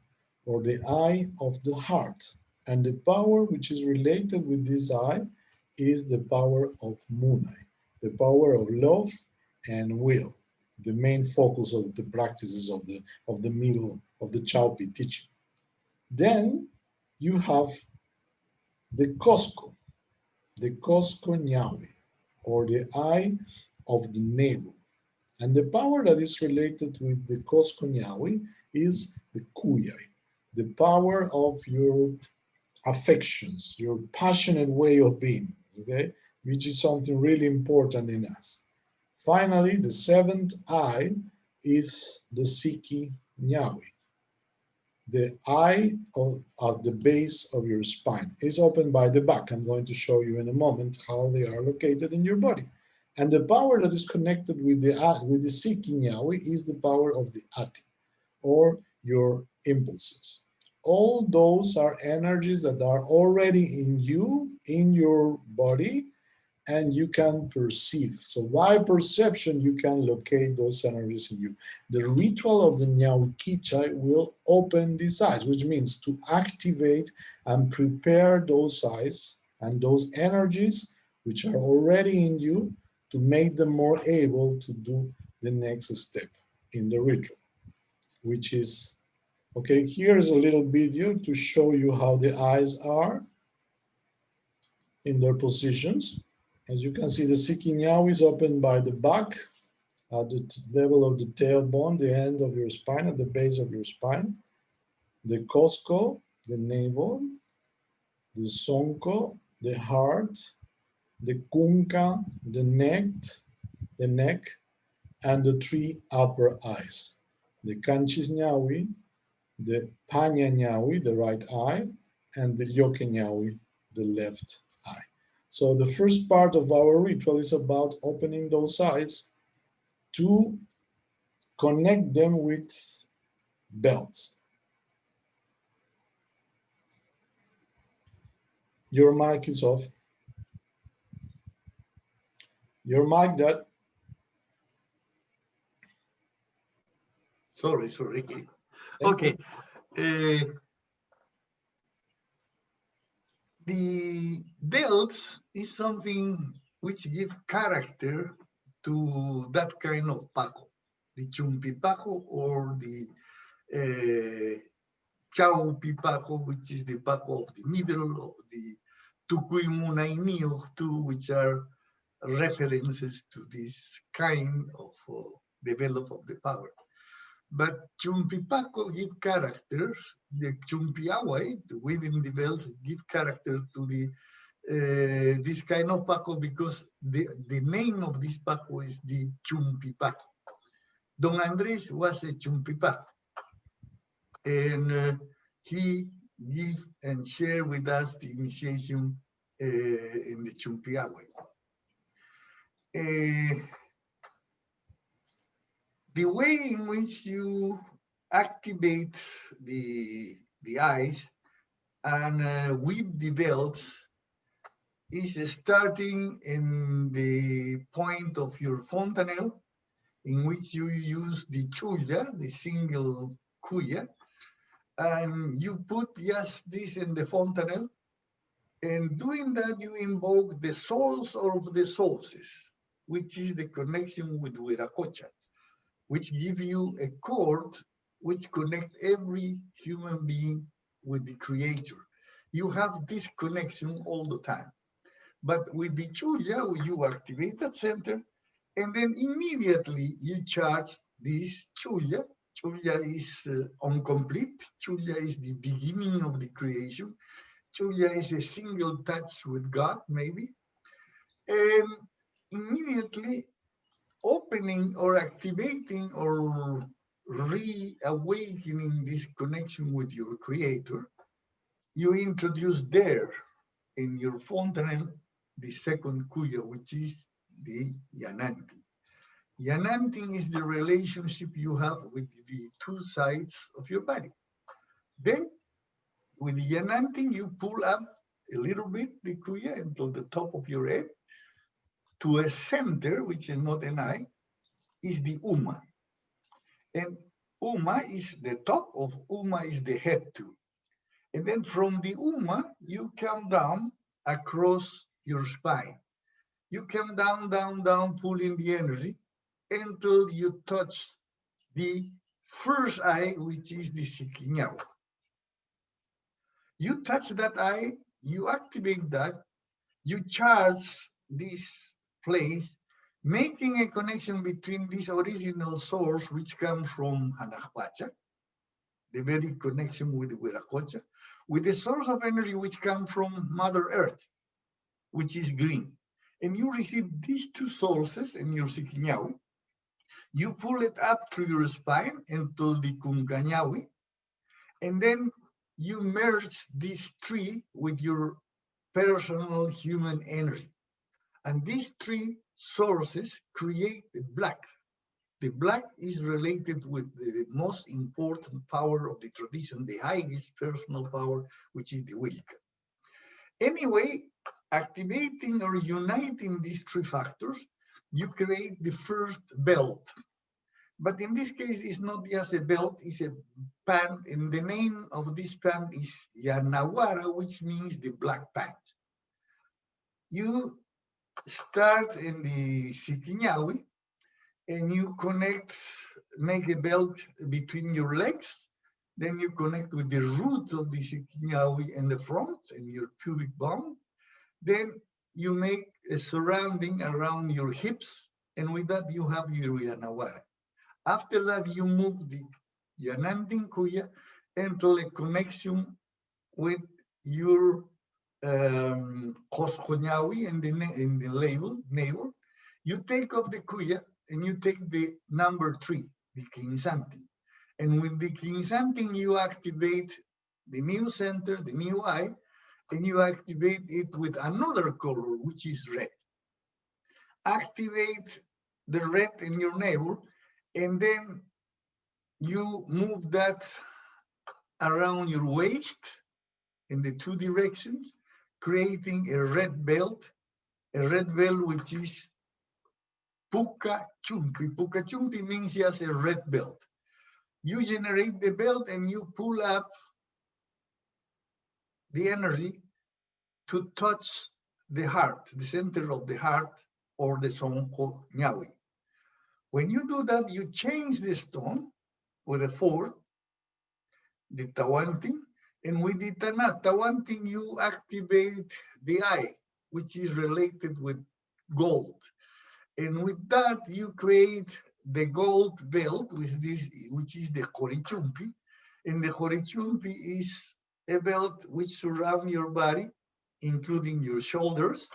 or the eye of the heart. And the power which is related with this eye is the power of Munai, the power of love and will, the main focus of the practices of the middle of the Chaupi teaching. Then you have the Cosco Nyawi, or the eye of the navel. And the power that is related with the Cosco Nyawi is the Kuyai, the power of your affections, your passionate way of being, okay, which is something really important in us. Finally, the seventh eye is the Sikhi Nyawi, the eye of the base of your spine. Is opened by the back. I'm going to show you in a moment how they are located in your body. And the power that is connected with the Sikhi Nyawi is the power of the Ati, or your impulses. All those are energies that are already in you, in your body, and you can perceive. So by perception, you can locate those energies in you. The ritual of the Nyawi Kichai will open these eyes, which means to activate and prepare those eyes and those energies which are already in you to make them more able to do the next step in the ritual, which is, okay, here's a little video to show you how the eyes are in their positions. As you can see, the Sikhi Nyawi is opened by the back at the level of the tailbone, the end of your spine, at the base of your spine. The Cosco, the navel. The Sonko, the heart. The Kunka, the neck, and the three upper eyes. The Kanchis Nyawi, the Panya Nyawi, the right eye, and the Yoke Nyawi, the left eye. So the first part of our ritual is about opening those eyes to connect them with belts. Your mic is off. Your mic, that. Sorry. Okay. The belts is something which give character to that kind of Paco, the Chumpi Paco or the Chaupi Paco, which is the Paco of the middle, of the Tukui Munaini of two, which are references to this kind of develop of the power. But Chumpipaco give characters, the Chumpiaway, the within the bells, give character to the this kind of Paco because the name of this Paco is the Chumpipaco. Don Andres was a Chumpipaco, and he give and share with us the initiation in the Chumpiaway. The way in which you activate the eyes and weave the belts is starting in the point of your fontanel, in which you use the chulla, the single kuya, and you put just this in the fontanel, and doing that you invoke the source of the sources, which is the connection with Viracocha, which give you a cord which connect every human being with the creator. You have this connection all the time. But with the chulla, you activate that center, and then immediately you charge this chulla. Chulla is incomplete. Chulla is the beginning of the creation. Chulla is a single touch with God, maybe. And immediately opening or activating or reawakening this connection with your creator, you introduce there in your fontanel the second kuya, which is the yananting. Yananting is the relationship you have with the two sides of your body. Then with the yananting, you pull up a little bit the kuya until the top of your head to a center, which is not an eye, is the uma. And uma is the top of uma is the head too. And then from the uma, you come down across your spine. You come down, down, down, pulling the energy until you touch the first eye, which is the Sikhi. You touch that eye, you activate that, you charge this place, making a connection between this original source, which comes from Hanakpacha, the very connection with the Viracocha, with the source of energy which comes from Mother Earth, which is green. And you receive these two sources in your Sikinyawi. You pull it up through your spine into the Kunganyawi, and then you merge these three with your personal human energy. And these three sources create the black. The black is related with the most important power of the tradition, the highest personal power, which is the Wilka. Anyway, activating or uniting these three factors, you create the first belt. But in this case, it's not just a belt, it's a pant, and the name of this pant is Yanawara, which means the black pant. You start in the Sikinyawi, and you connect, make a belt between your legs, then you connect with the root of the Sikinyawi in the front and your pubic bone. Then you make a surrounding around your hips, and with that you have your Yanawara. After that, you move the Yananding Kuya into a connection with your Koskonyawi in the navel. You take off the Kuya and you take the number 3, the Kinsanting. And with the Kinsanting, you activate the new center, the new eye, and you activate it with another color, which is red. Activate the red in your navel, and then you move that around your waist in the two directions, creating a red belt which is Puka Chumpi. Puka Chumpi means just a red belt. You generate the belt and you pull up the energy to touch the heart, the center of the heart, or the Sonko Nyawi. When you do that, you change the stone with a 4, the Tawanting, and with the Tawanting, you activate the eye, which is related with gold. And with that, you create the gold belt, with this, which is the Horichumpi, and the Horichumpi is a belt which surrounds your body, including your shoulders.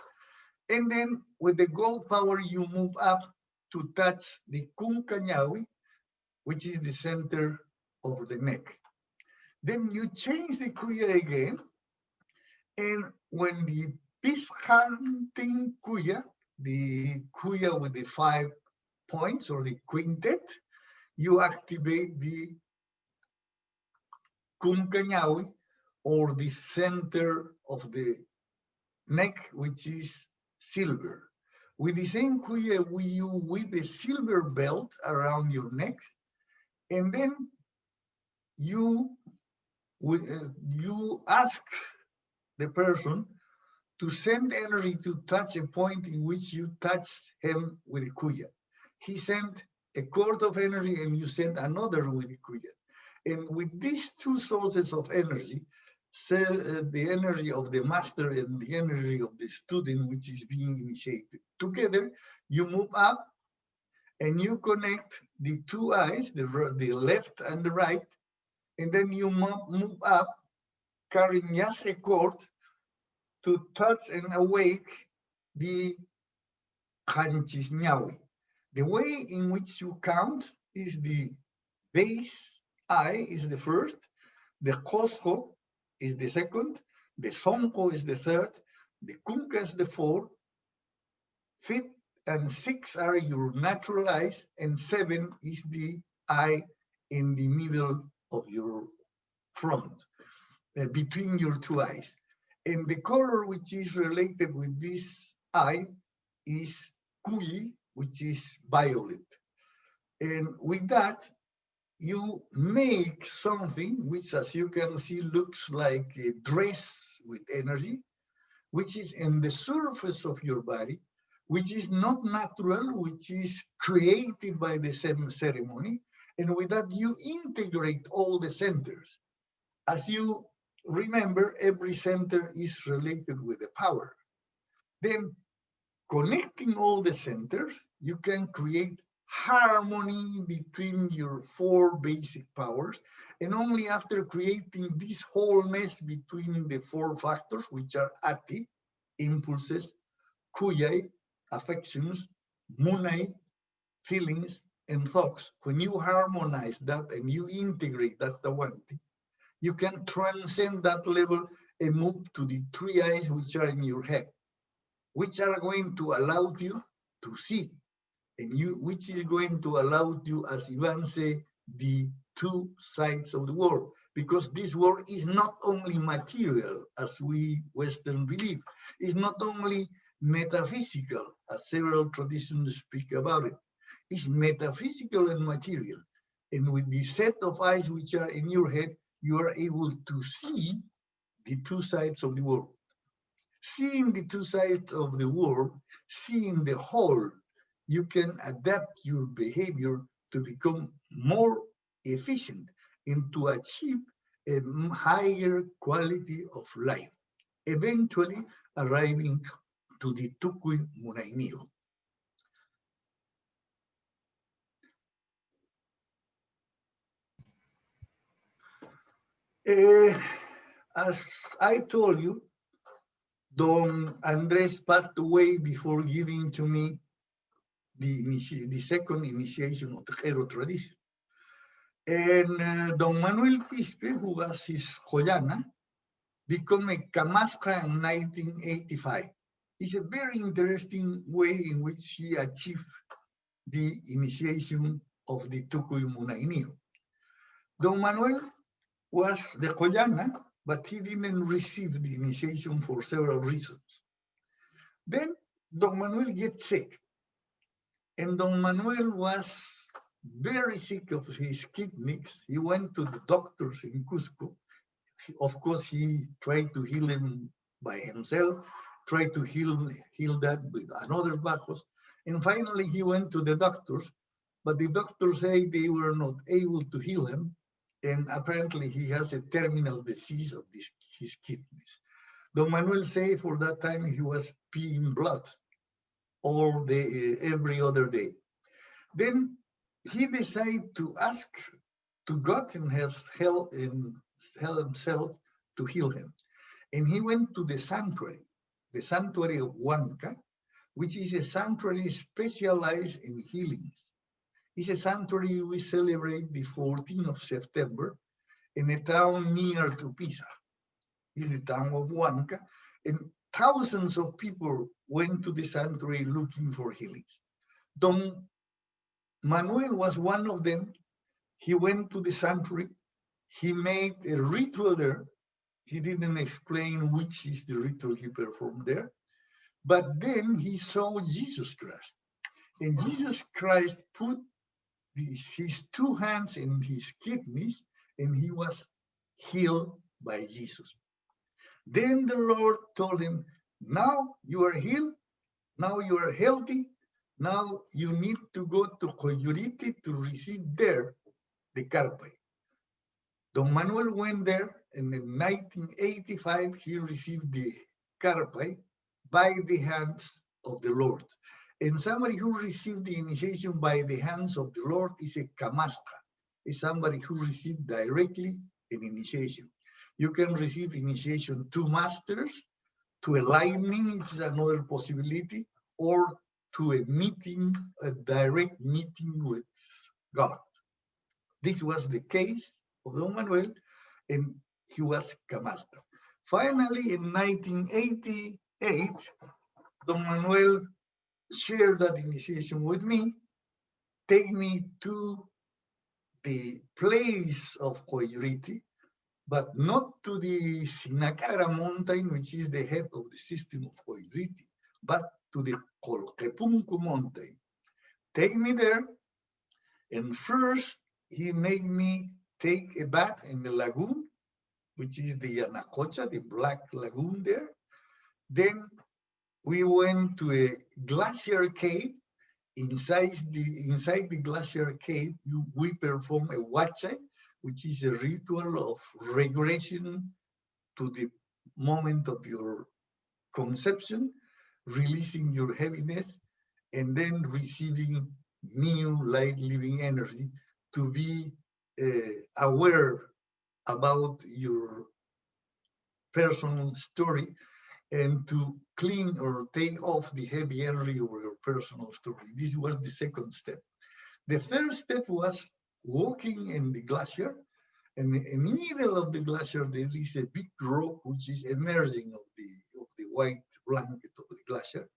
And then with the gold power, you move up to touch the Kunkanyawi, which is the center of the neck. Then you change the Kuya again, and when the Pishanting Kuya, the Kuya with the 5 points or the quintet, you activate the Kunkanyawi, or the center of the neck, which is silver. With the same Kuya, you weave a silver belt around your neck, and then you ask the person to send energy to touch a point in which you touch him with a Kuya. He sent a cord of energy and you send another with a Kuya. And with these two sources of energy, the energy of the master and the energy of the student, which is being initiated together, you move up and you connect the two eyes, the left and the right, and then you move up, carrying just a cord to touch and awake the Khanchis Nyawi. The way in which you count is the base eye is the first, the Cosmo is the second, the Sonko is the third, the Kunka is the fourth, fifth and sixth are your natural eyes, and 7 is the eye in the middle of your front, between your two eyes. And the color which is related with this eye is Kui, which is violet. And with that, you make something which, as you can see, looks like a dress with energy, which is in the surface of your body, which is not natural, which is created by the same ceremony. And with that, you integrate all the centers. As you remember, every center is related with a power. Then, connecting all the centers, you can create harmony between your 4 basic powers. And only after creating this wholeness between the 4 factors, which are Ati, impulses, Kuyai, affections, Munai, feelings, and thoughts, when you harmonize that and you integrate that Tawanti, you can transcend that level and move to the 3 eyes which are in your head, which are going to allow you to see, and which is going to allow you, as Ivan say, the 2 sides of the world, because this world is not only material, as we Western believe, it's not only metaphysical, as several traditions speak about it. It's metaphysical and material. And with the set of eyes which are in your head, you are able to see the 2 sides of the world. Seeing the 2 sides of the world, seeing the whole, you can adapt your behavior to become more efficient and to achieve a higher quality of life, eventually arriving to the Tukui Munainio. As I told you, Don Andres passed away before giving to me the second initiation of the Hero tradition. And Don Manuel Quispe, who was his Joyana, became a Kamasca in 1985. It's a very interesting way in which he achieved the initiation of the Tukuy Munainio. Don Manuel was the Joyana, but he didn't receive the initiation for several reasons. Then Don Manuel gets sick, and Don Manuel was very sick of his kidneys. He went to the doctors in Cusco. Of course, he tried to heal him by himself, tried to heal that with another Bacchus, and finally he went to the doctors, but the doctors say they were not able to heal him, and apparently he has a terminal disease of his kidneys. Don Manuel say for that time he was peeing blood every other day. Then he decided to ask to God in hell himself to heal him. And he went to the sanctuary of Huanca, which is a sanctuary specialized in healings. It's a sanctuary we celebrate the 14th of September in a town near to Pisa. It's the town of Huanca, and thousands of people went to the sanctuary looking for healings. Don Manuel was one of them. He went to the sanctuary. He made a ritual there. He didn't explain which is the ritual he performed there. But then he saw Jesus Christ. And Jesus Christ put his two hands in his kidneys, and he was healed by Jesus. Then the Lord told him, now you are healed, now you are healthy, now you need to go to Coyuriti to receive there the carpe. Don Manuel went there, and in 1985, he received the carpe by the hands of the Lord. And somebody who received the initiation by the hands of the Lord is a kamasta, is somebody who received directly an initiation. You can receive initiation to masters, to a lightning, it's another possibility, or to a meeting, a direct meeting with God. This was the case of Don Manuel, and he was kamasta. Finally, in 1988, Don Manuel shared that initiation with me, take me to the place of Coyuriti, but not to the Sinacara mountain, which is the head of the system of Coyuriti, but to the Colquepuncu mountain. Take me there, and first he made me take a bath in the lagoon, which is the Yanacocha, the black lagoon there. Then we went to a glacier cave. Inside the glacier cave, we perform a wache, which is a ritual of regression to the moment of your conception, releasing your heaviness, and then receiving new light living energy to be aware about your personal story and to clean or take off the heavy energy of your personal story. This was the second step. The third step was walking in the glacier, and in the middle of the glacier there is a big rock which is emerging of the white blanket of the glacier,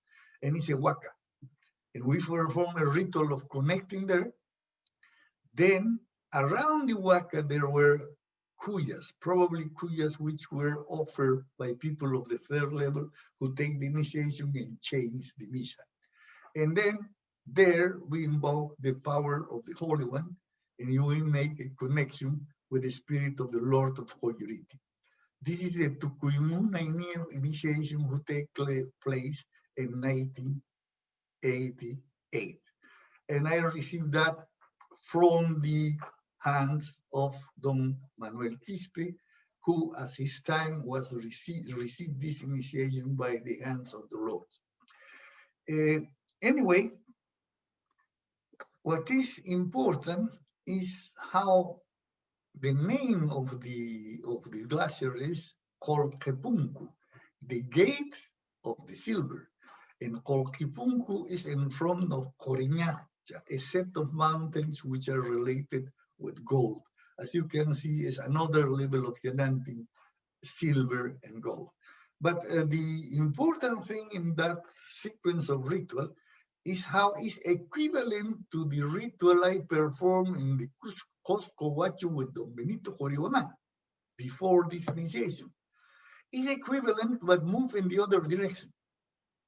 and it's a waka. And we perform a ritual of connecting there. Then around the waka there were kuyas, probably kuyas which were offered by people of the third level who take the initiation and change the misa. And then there we invoke the power of the Holy One, and you will make a connection with the spirit of the Lord of Coyuriti. This is a Tukuyumu initiation who take place in 1988. And I received that from the hands of Don Manuel Quispe, who at his time was received this initiation by the hands of the Lord. Anyway, what is important is how the name of the glacier is Colquepuncu, the gate of the silver. And Colquepuncu is in front of Coriñacha, a set of mountains which are related with gold. As you can see, is another level of Yanantin, silver and gold. But the important thing in that sequence of ritual is how it's equivalent to the ritual I performed in the Cusco Huacho with Don Benito Coribona before this initiation. It's equivalent, but move in the other direction.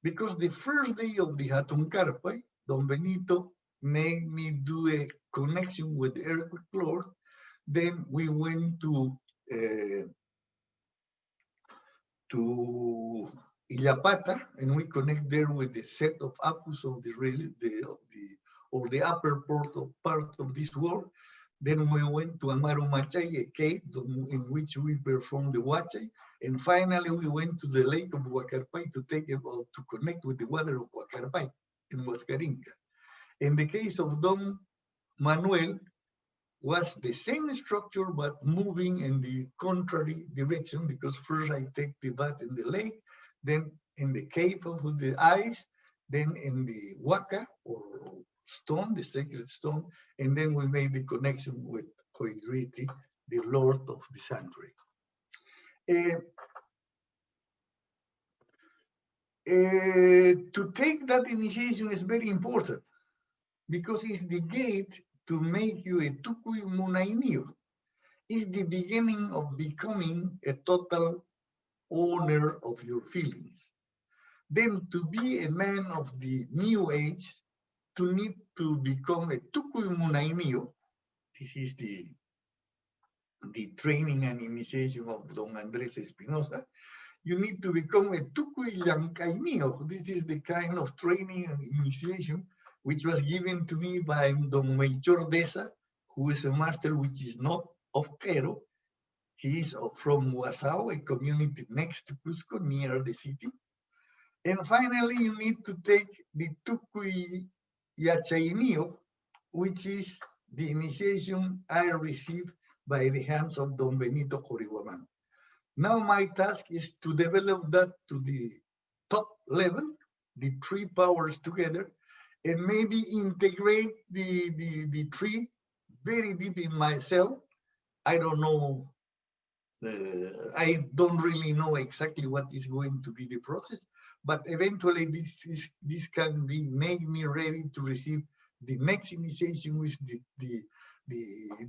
Because the first day of the Hatun Carpe, Don Benito made me do a connection with the earthquake Lord. Then we went to Illapata, and we connect there with the set of apus of the upper part of this world. Then we went to Amaru Machay, a cave in which we performed the Huachay. And finally, we went to the lake of Huacarpay to connect with the water of Huacarpay in Huascarinca. In the case of Don Manuel was the same structure but moving in the contrary direction, because first I take the bath in the lake, then in the cave of the eyes, then in the waka or stone, the sacred stone, and then we made the connection with Koiriti, the Lord of the Sanctuary. To take that initiation is very important, because it's the gate to make you a tukui munainio. It's the beginning of becoming a total owner of your feelings. Then to be a man of the new age, to need to become a tukui munainio. This is the training and initiation of Don Andres Espinosa. You need to become a tukui yankainio. This is the kind of training and initiation which was given to me by Don Melchor Deza, who is a master which is not of Quero. He is from Huasao, a community next to Cusco, near the city. And finally, you need to take the Tukui Yachainio, which is the initiation I received by the hands of Don Benito Corihuaman. Now my task is to develop that to the top level, the three powers together, and maybe integrate the three very deep in myself. I don't know. I don't really know exactly what is going to be the process, but eventually this can be make me ready to receive the next initiation, which the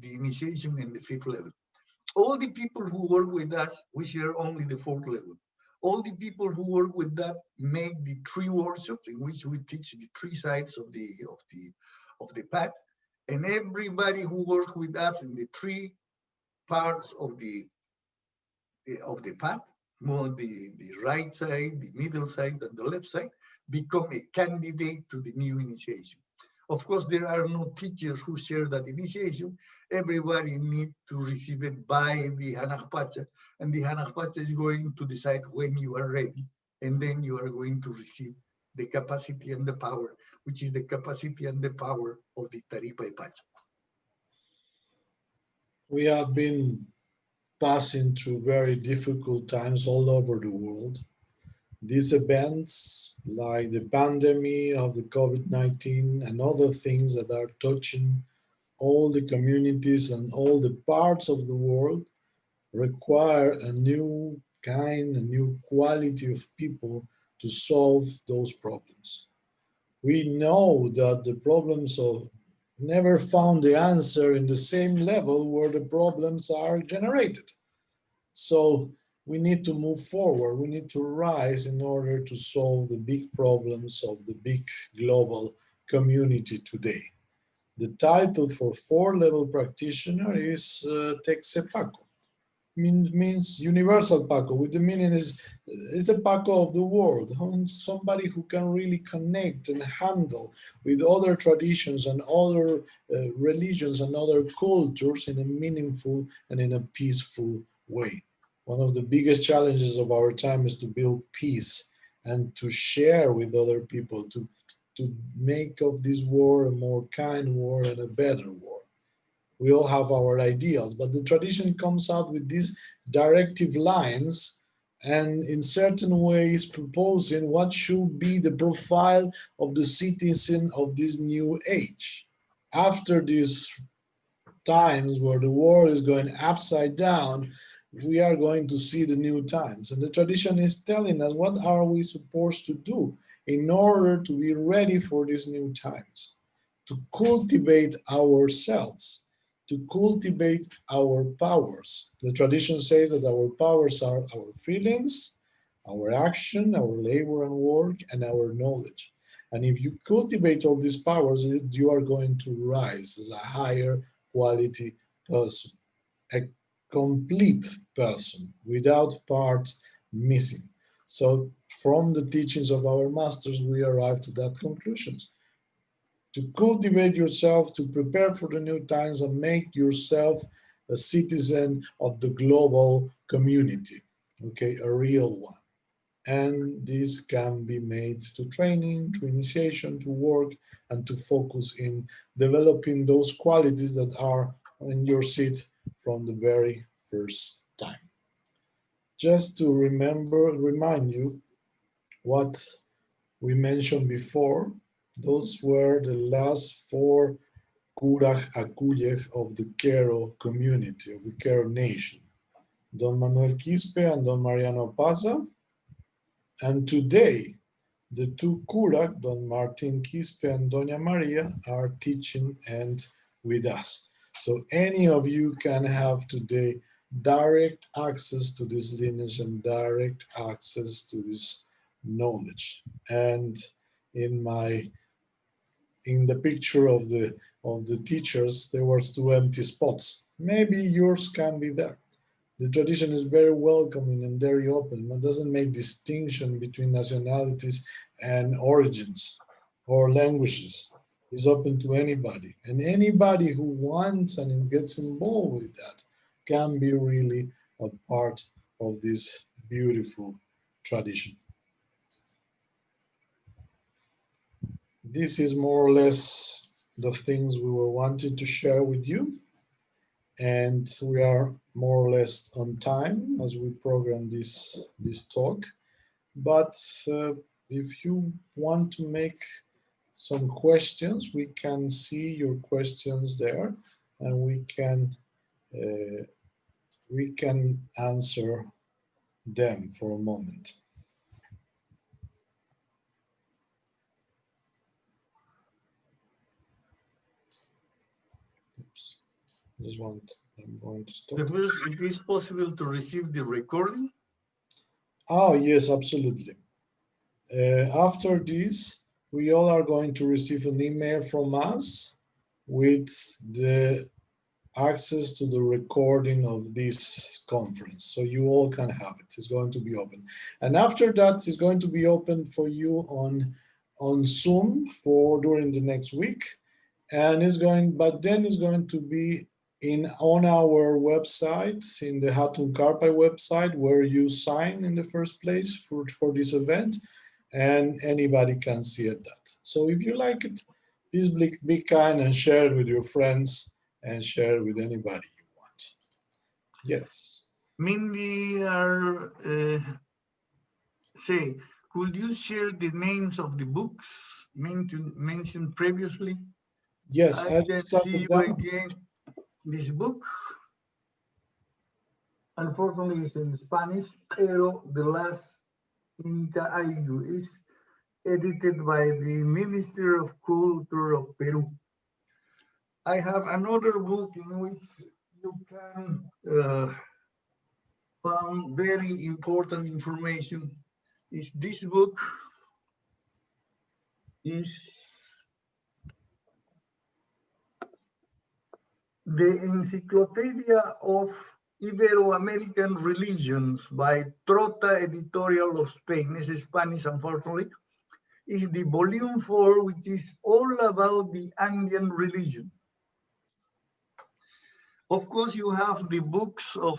initiation in the fifth level. All the people who work with us, we share only the fourth level. All the people who work with that make the three workshops in which we teach the three sides of the path, and everybody who works with us in the three parts of the path, more the right side, the middle side, and the left side, become a candidate to the new initiation. Of course, there are no teachers who share that initiation. Everybody needs to receive it by the Hanakpacha, and the Hanakpacha is going to decide when you are ready, and then you are going to receive the capacity and the power, which is the capacity and the power of the Taripa Pacha. We have been passing through very difficult times all over the world. These events, like the pandemic of the COVID-19 and other things that are touching all the communities and all the parts of the world, require a new kind, a new quality of people to solve those problems. We know that the problems of never found the answer in the same level where the problems are generated. So we need to move forward. We need to rise in order to solve the big problems of the big global community today. The title for four-level practitioner is Texepaco. Means universal Paco, with the meaning is a Paco of the world, somebody who can really connect and handle with other traditions and other religions and other cultures in a meaningful and in a peaceful way. One of the biggest challenges of our time is to build peace and to share with other people, to make of this world a more kind world and a better world. We all have our ideals, but the tradition comes out with these directive lines and in certain ways proposing what should be the profile of the citizen of this new age. After these times where the world is going upside down, we are going to see the new times. And the tradition is telling us what are we supposed to do in order to be ready for these new times, to cultivate ourselves, to cultivate our powers. The tradition says that our powers are our feelings, our action, our labor and work, and our knowledge. And if you cultivate all these powers, you are going to rise as a higher quality person, a complete person without parts missing. So from the teachings of our masters, we arrive to that conclusions. To cultivate yourself, to prepare for the new times and make yourself a citizen of the global community, okay, a real one. and this can be made to training, to initiation, to work, and to focus in developing those qualities that are in your seat from the very first time. Just to remind you what we mentioned before, those were the last four Curaj Acuyej of the Quero community, of the Quero nation, Don Manuel Quispe and Don Mariano Paza. And today, the two Curaj, Don Martin Quispe and Doña Maria, are teaching and with us. So any of you can have today direct access to this lineage and direct access to this knowledge. And in my in the picture of the teachers, there were two empty spots. Maybe yours can be there. The tradition is very welcoming and very open. It doesn't make distinction between nationalities and origins or languages. It's open to anybody. And anybody who wants and gets involved with that can be really a part of this beautiful tradition. This is more or less the things we were wanting to share with you. And we are more or less on time as we program this talk. But if you want to make some questions, we can see your questions there, and we can answer them for a moment. Oops. I'm going to stop. The first, it is possible to receive the recording? Oh, yes, absolutely. After this, we all are going to receive an email from us with the access to the recording of this conference. So you all can have it. It's going to be open. And after that, it's going to be open for you on Zoom for during the next week. And but then it's going to be on our website, in the Hatun Karpai website, where you sign in the first place for this event, and anybody can see it that. So if you like it, please be kind and share it with your friends and share it with anybody you want. Yes. Mindy say, could you share the names of the books mentioned previously? Yes, I can see you down. again. This book, unfortunately, it's in Spanish, pero the last Inca Ayu is edited by the Minister of Culture of Peru. I have another book in which you can find very important information. This book is the Encyclopedia of Ibero-American Religions by Trota Editorial of Spain. This is Spanish, unfortunately. Is the volume 4, which is all about the Andean religion. Of course, you have the books of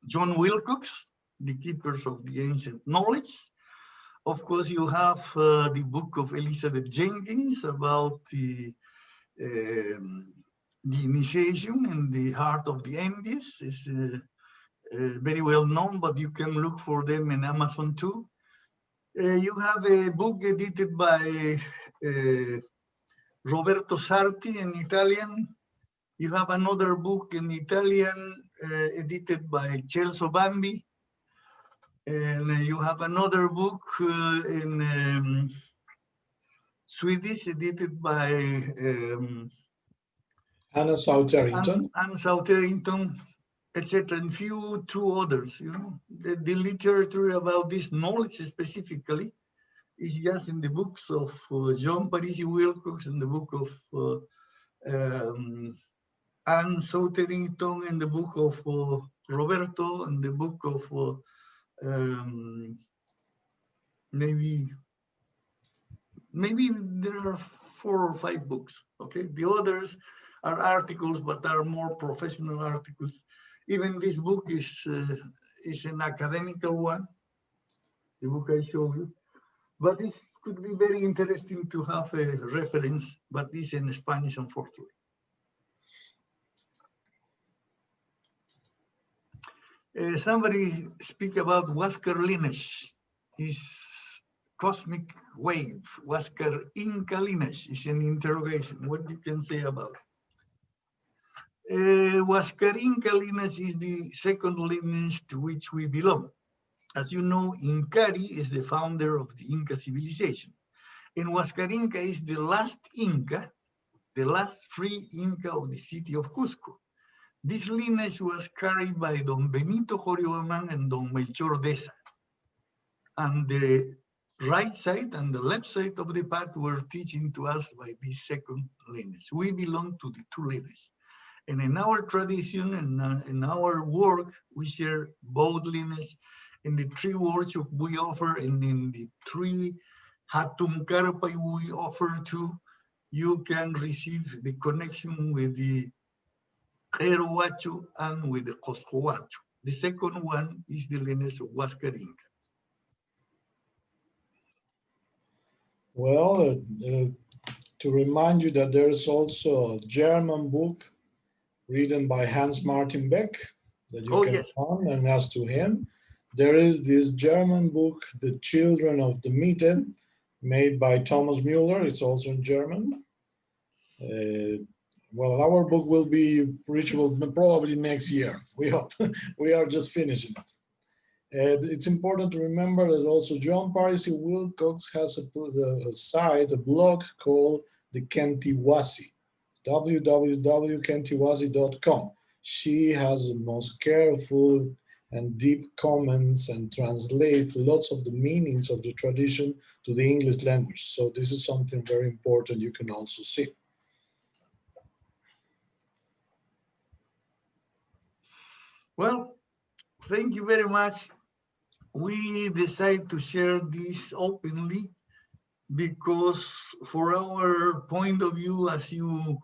John Wilcox, The Keepers of the Ancient Knowledge. Of course, you have the book of Elizabeth Jenkins about the initiation in the heart of the Andes. Is very well known, but you can look for them in Amazon too. You have a book edited by Roberto Sarti in Italian. You have another book in Italian edited by Celso Bambi. And you have another book in Swedish edited by Anna Sauterington. Anne Sauterington, etc. And two others. You know, the literature about this knowledge specifically is just in the books of John Parisi Wilcox, in the book of Anne Sauterington, in the book of Roberto, in the book of maybe there are 4 or 5 books. Okay, the others are articles, but are more professional articles. Even this book is an academical one. the book I show you. But it could be very interesting to have a reference, but it's in Spanish, unfortunately. Somebody speak about Huáscar Lineage, his cosmic wave. Huáscar Inca Lineage is an interrogation. What you can say about it? Huáscar Inca Lineage is the second lineage to which we belong. As you know, Incari is the founder of the Inca civilization. And Huáscar Inca is the last Inca, the last free Inca of the city of Cusco. This lineage was carried by Don Benito Jorioman and Don Melchor Deza. And the right side and the left side of the path were teaching to us by this second lineage. We belong to the two lineages. And in our tradition and in our work, we share both lineages. In the three workshops we offer, and in the three Hatum Karpai we offer to, you can receive the connection with the Huacho and with the Coscohuacho. The second one is the lineage of Huáscar Inca. Well, to remind you that there's also a German book written by Hans Martin Beck that you can find and ask to him. There is this German book, The Children of the Mitte, made by Thomas Müller. It's also in German. Well, our book will be reachable probably next year. We hope. We are just finishing it. It's important to remember that also John Parisi Wilcox has a site, a blog called the Kentiwasi, www.kentiwasi.com. She has the most careful and deep comments and translates lots of the meanings of the tradition to the English language. So this is something very important you can also see. Well, thank you very much. We decided to share this openly because for our point of view, as you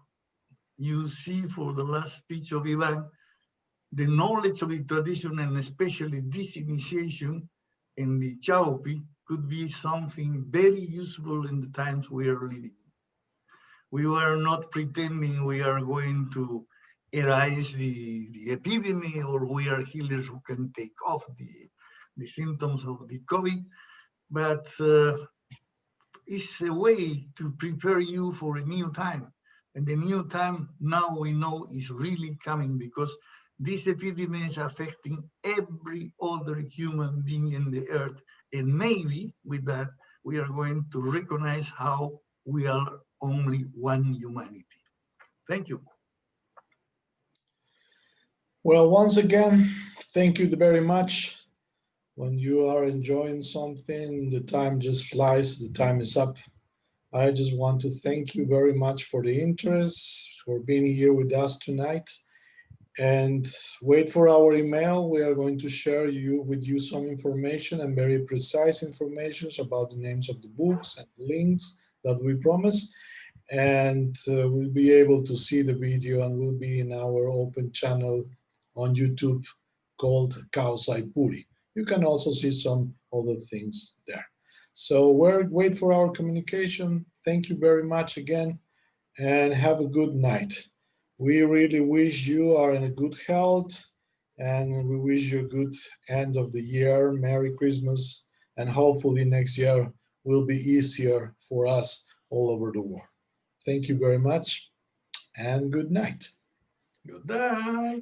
see for the last speech of Ivan, the knowledge of the tradition and especially this initiation in the Chaupi could be something very useful in the times we are living. We were not pretending we are going to erase the epidemic or we are healers who can take off the symptoms of the COVID, but it's a way to prepare you for a new time. And the new time now we know is really coming because this epidemic is affecting every other human being in the earth. And maybe with that, we are going to recognize how we are only one humanity. Thank you. Well, once again, thank you very much. When you are enjoying something, the time just flies, the time is up. I just want to thank you very much for the interest, for being here with us tonight. And wait for our email. We are going to share with you some information and very precise information about the names of the books and links that we promise. And we'll be able to see the video and we'll be in our open channel on YouTube called Kausai Puri. You can also see some other things there. So wait for our communication. Thank you very much again and have a good night. We really wish you are in a good health and we wish you a good end of the year. Merry Christmas, and hopefully next year will be easier for us all over the world. Thank you very much and good night. Good night.